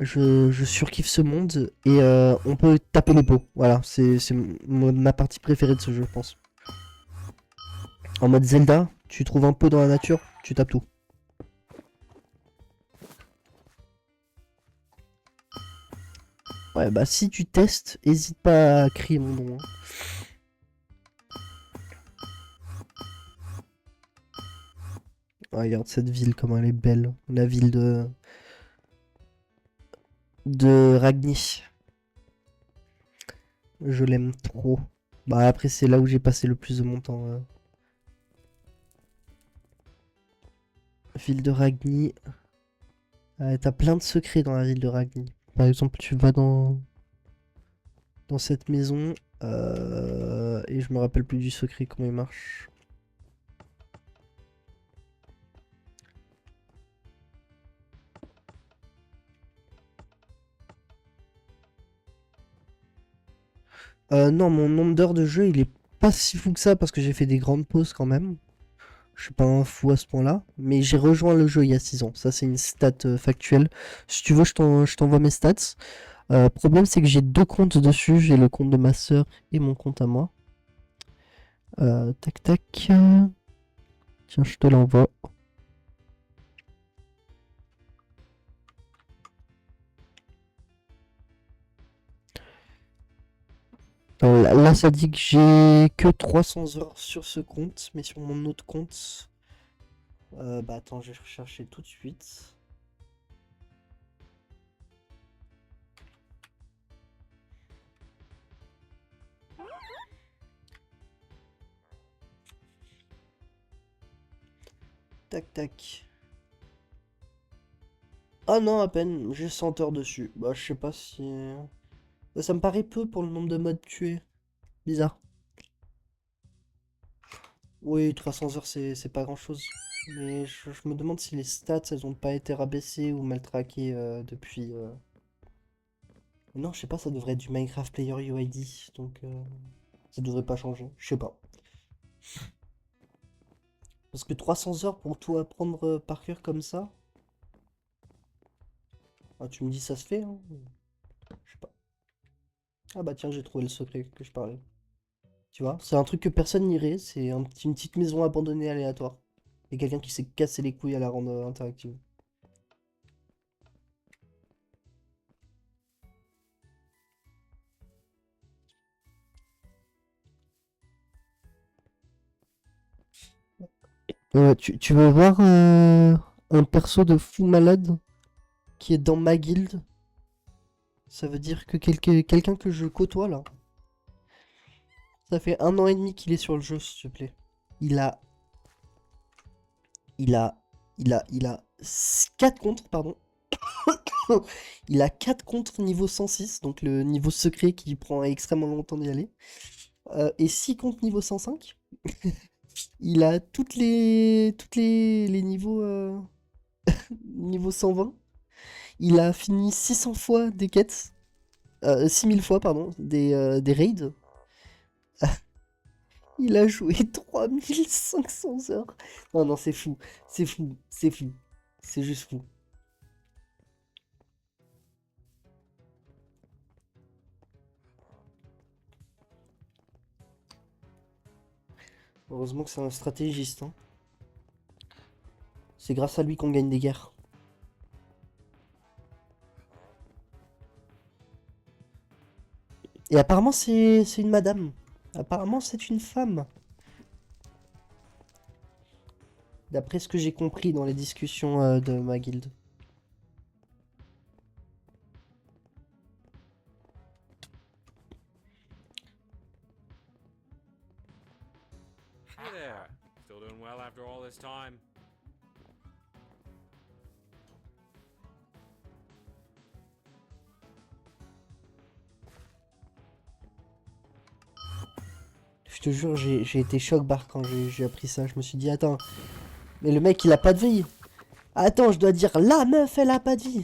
Je surkiffe ce monde et on peut taper les pots. Voilà, c'est ma partie préférée de ce jeu, je pense. En mode Zelda, tu trouves un pot dans la nature, tu tapes tout. Ouais, bah si tu testes, hésite pas à crier mon nom, hein. Ouais, regarde cette ville, comment elle est belle. La ville de Ragni. Je l'aime trop. Bah après c'est là où j'ai passé le plus de mon temps. Ville de Ragni. T'as plein de secrets dans la ville de Ragni. Par exemple, tu vas dans dans cette maison. Et je me rappelle plus du secret, comment il marche. Non, mon nombre d'heures de jeu, il est pas si fou que ça parce que j'ai fait des grandes pauses quand même. Je suis pas un fou à ce point-là, mais j'ai rejoint le jeu il y a 6 ans. Ça, c'est une stat factuelle. Si tu veux, je t'envoie mes stats. Problème, c'est que j'ai 2 comptes dessus. J'ai le compte de ma sœur et mon compte à moi. Tac, tac. Tiens, je te l'envoie. Là, ça dit que j'ai que 300 heures sur ce compte, mais sur mon autre compte... bah attends, je vais rechercher tout de suite. Tac, tac. Ah non, à peine, j'ai 100 heures dessus. Bah, je sais pas si... Ça me paraît peu pour le nombre de modes tués. Bizarre. Oui, 300 heures, c'est pas grand-chose. Mais je me demande si les stats, elles ont pas été rabaissées ou mal traquées depuis... Non, je sais pas, ça devrait être du Minecraft Player UID. Donc, ça devrait pas changer. Je sais pas. Parce que 300 heures pour tout apprendre par cœur comme ça... Ah, tu me dis ça se fait, hein? Je sais pas. Ah bah tiens, j'ai trouvé le secret que je parlais. Tu vois, c'est un truc que personne n'irait, c'est une petite maison abandonnée aléatoire. Et quelqu'un qui s'est cassé les couilles à la rendre interactive. Tu veux voir un perso de fou malade qui est dans ma guilde? Ça veut dire que quelqu'un que je côtoie là. Ça fait 1 an et demi qu'il est sur le jeu, s'il te plaît. Il a 4 contre, pardon. Il a 4 contre niveau 106, donc le niveau secret qui prend extrêmement longtemps d'y aller. Et 6 contre niveau 105. Il a toutes les niveaux niveau 120. Il a fini 600 fois des quêtes. 6000 fois, pardon, des raids. Il a joué 3500 heures. Non, non, c'est fou. C'est fou. C'est fou. C'est juste fou. Heureusement que c'est un stratégiste. Hein. C'est grâce à lui qu'on gagne des guerres. Et apparemment, c'est une madame. Apparemment, c'est une femme. D'après ce que j'ai compris dans les discussions de ma guilde. Hey there. Still doing well after all this time? Je te jure, j'ai été choc-barre quand j'ai appris ça. Je me suis dit, attends, mais le mec, il a pas de vie. Attends, je dois dire, la meuf, elle a pas de vie.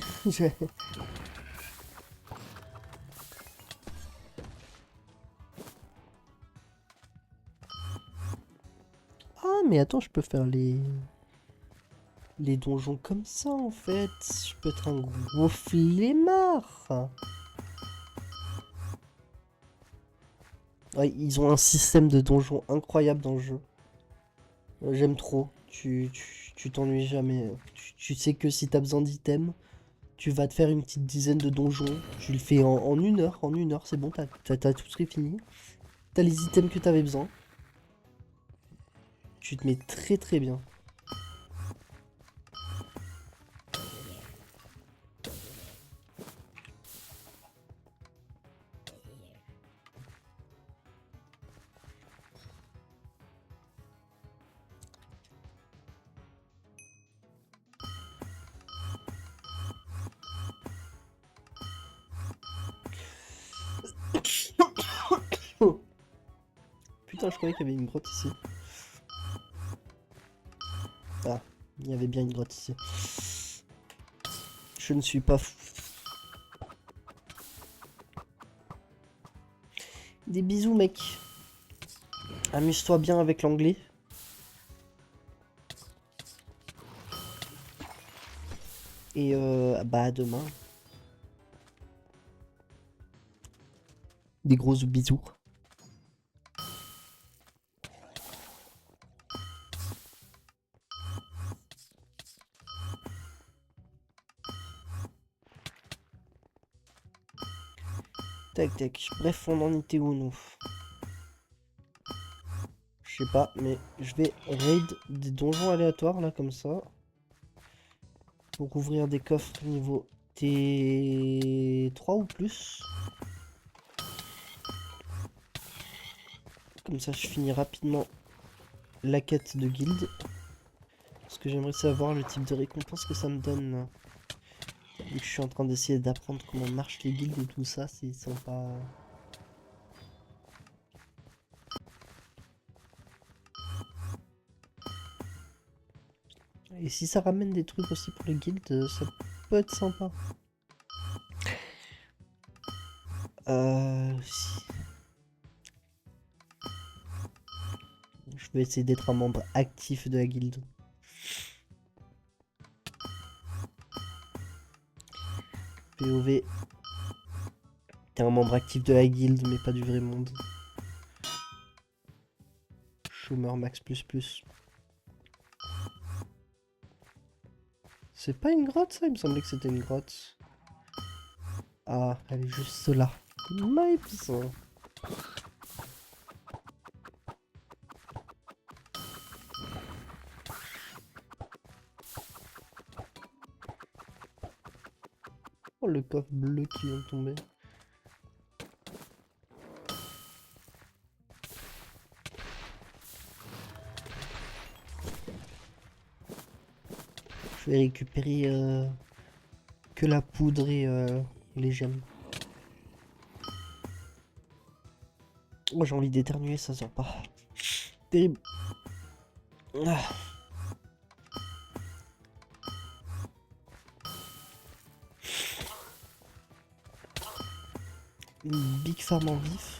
Ah, mais attends, je peux faire les donjons comme ça, en fait. Je peux être un gros flemmard. Ouais, ils ont un système de donjons incroyable dans le jeu. J'aime trop. Tu t'ennuies jamais. Tu sais que si t'as besoin d'items, tu vas te faire une petite dizaine de donjons. Tu le fais en 1 heure. En 1 heure, c'est bon, t'as tout ce qui est fini. T'as les items que t'avais besoin. Tu te mets très très bien. hein, je croyais qu'il y avait une grotte ici. Ah, il y avait bien une grotte ici. Je ne suis pas fou. Des bisous, mec. Amuse-toi bien avec l'anglais. Et bah à demain. Des gros bisous. Tac tac. Bref, on en était où nous? Je sais pas, mais je vais raid des donjons aléatoires là comme ça. Pour ouvrir des coffres niveau T3 ou plus. Comme ça je finis rapidement la quête de guilde. Parce que j'aimerais savoir le type de récompense que ça me donne. Vu que je suis en train d'essayer d'apprendre comment marchent les guildes et tout ça, c'est sympa. Et si ça ramène des trucs aussi pour les guildes, ça peut être sympa. Je vais essayer d'être un membre actif de la guilde. POV. T'es un membre actif de la guilde, mais pas du vrai monde. Chômeur max plus. C'est pas une grotte ça? Il me semblait que c'était une grotte. Ah, elle est juste là. Nice. Oh, le coffre bleu qui vient de tomber. Je vais récupérer que la poudre et les gemmes. Moi j'ai envie d'éternuer, ça sent pas. Terrible. Ah. Une big farm en vif.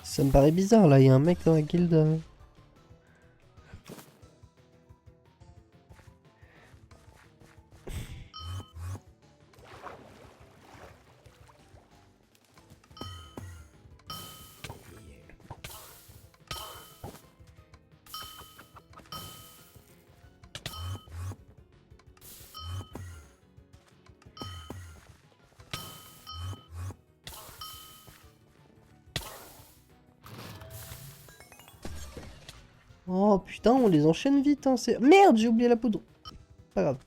Ça me paraît bizarre là, il y a un mec dans la guilde. Oh putain, on les enchaîne vite, hein, c'est... Merde, j'ai oublié la poudre. Pas grave.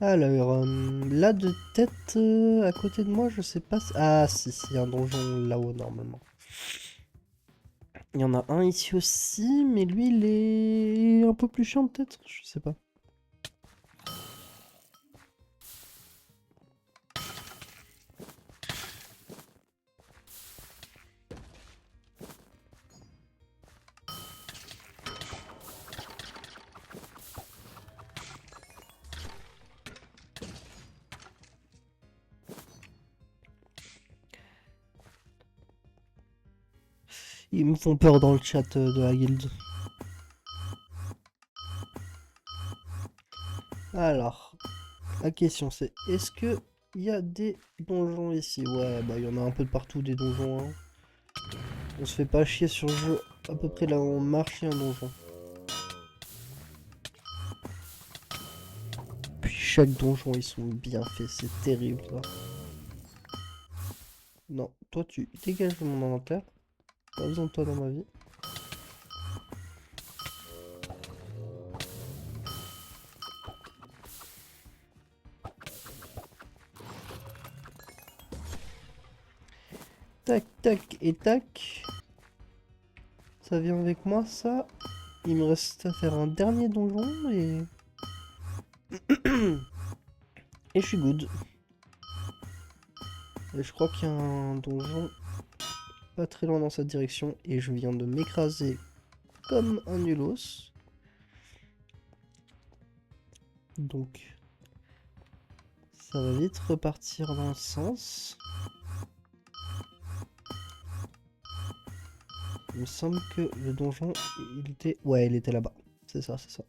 Alors, là de tête, à côté de moi, je sais pas... Ah si, il y a un donjon là-haut, normalement. Il y en a un ici aussi, mais lui, il est un peu plus chiant peut-être, je sais pas. Ils me font peur dans le chat de la guilde. Alors, la question c'est, est-ce que il y a des donjons ici? Ouais, bah il y en a un peu de partout des donjons. Hein. On se fait pas chier sur le jeu. À peu près là où on marche, il y a un donjon. chaque donjon, ils sont bien faits, c'est terrible, ça. Non, toi, tu dégages de mon inventaire. Pas besoin de toi dans ma vie. Tac, tac et tac. Ça vient avec moi, ça. Il me reste à faire un dernier donjon et... et je suis good. Et je crois qu'il y a un donjon pas très loin dans cette direction et je viens de m'écraser comme un nulos. Donc ça va vite repartir dans le sens. Il me semble que le donjon, il était... Ouais, il était là-bas. C'est ça, c'est ça.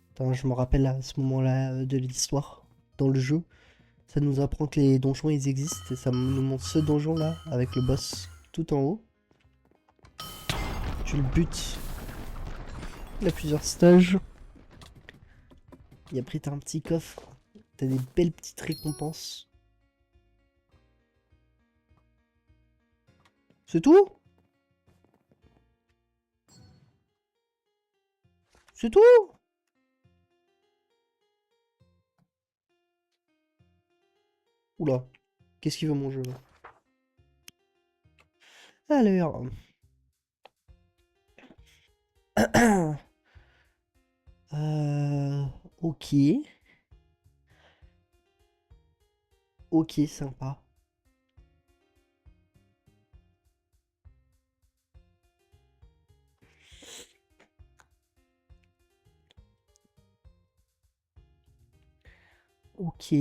Putain, je me rappelle à ce moment-là de l'histoire, dans le jeu. Ça nous apprend que les donjons, ils existent. Et ça nous montre ce donjon-là, avec le boss tout en haut. Tu le butes. Il a plusieurs stages. Et après, t'as un petit coffre. T'as des belles petites récompenses. C'est tout ? C'est tout? Oula, qu'est-ce qu'il veut mon jeu là? Alors... ok. Ok, sympa. Ok.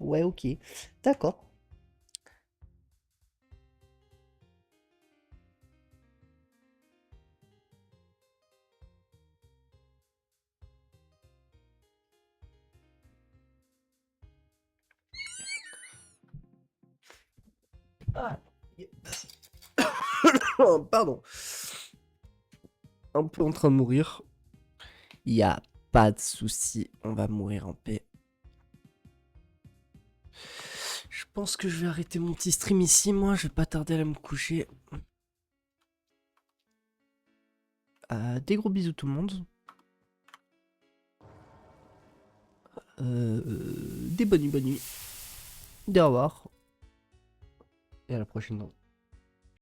Ouais, ok. D'accord. Ah. Pardon. Un peu en train de mourir. Il n'y a pas de souci, on va mourir en paix. Je pense que je vais arrêter mon petit stream ici, moi, je vais pas tarder à me coucher. Des gros bisous tout le monde. Des bonnes nuits. Des au revoir. Et à la prochaine.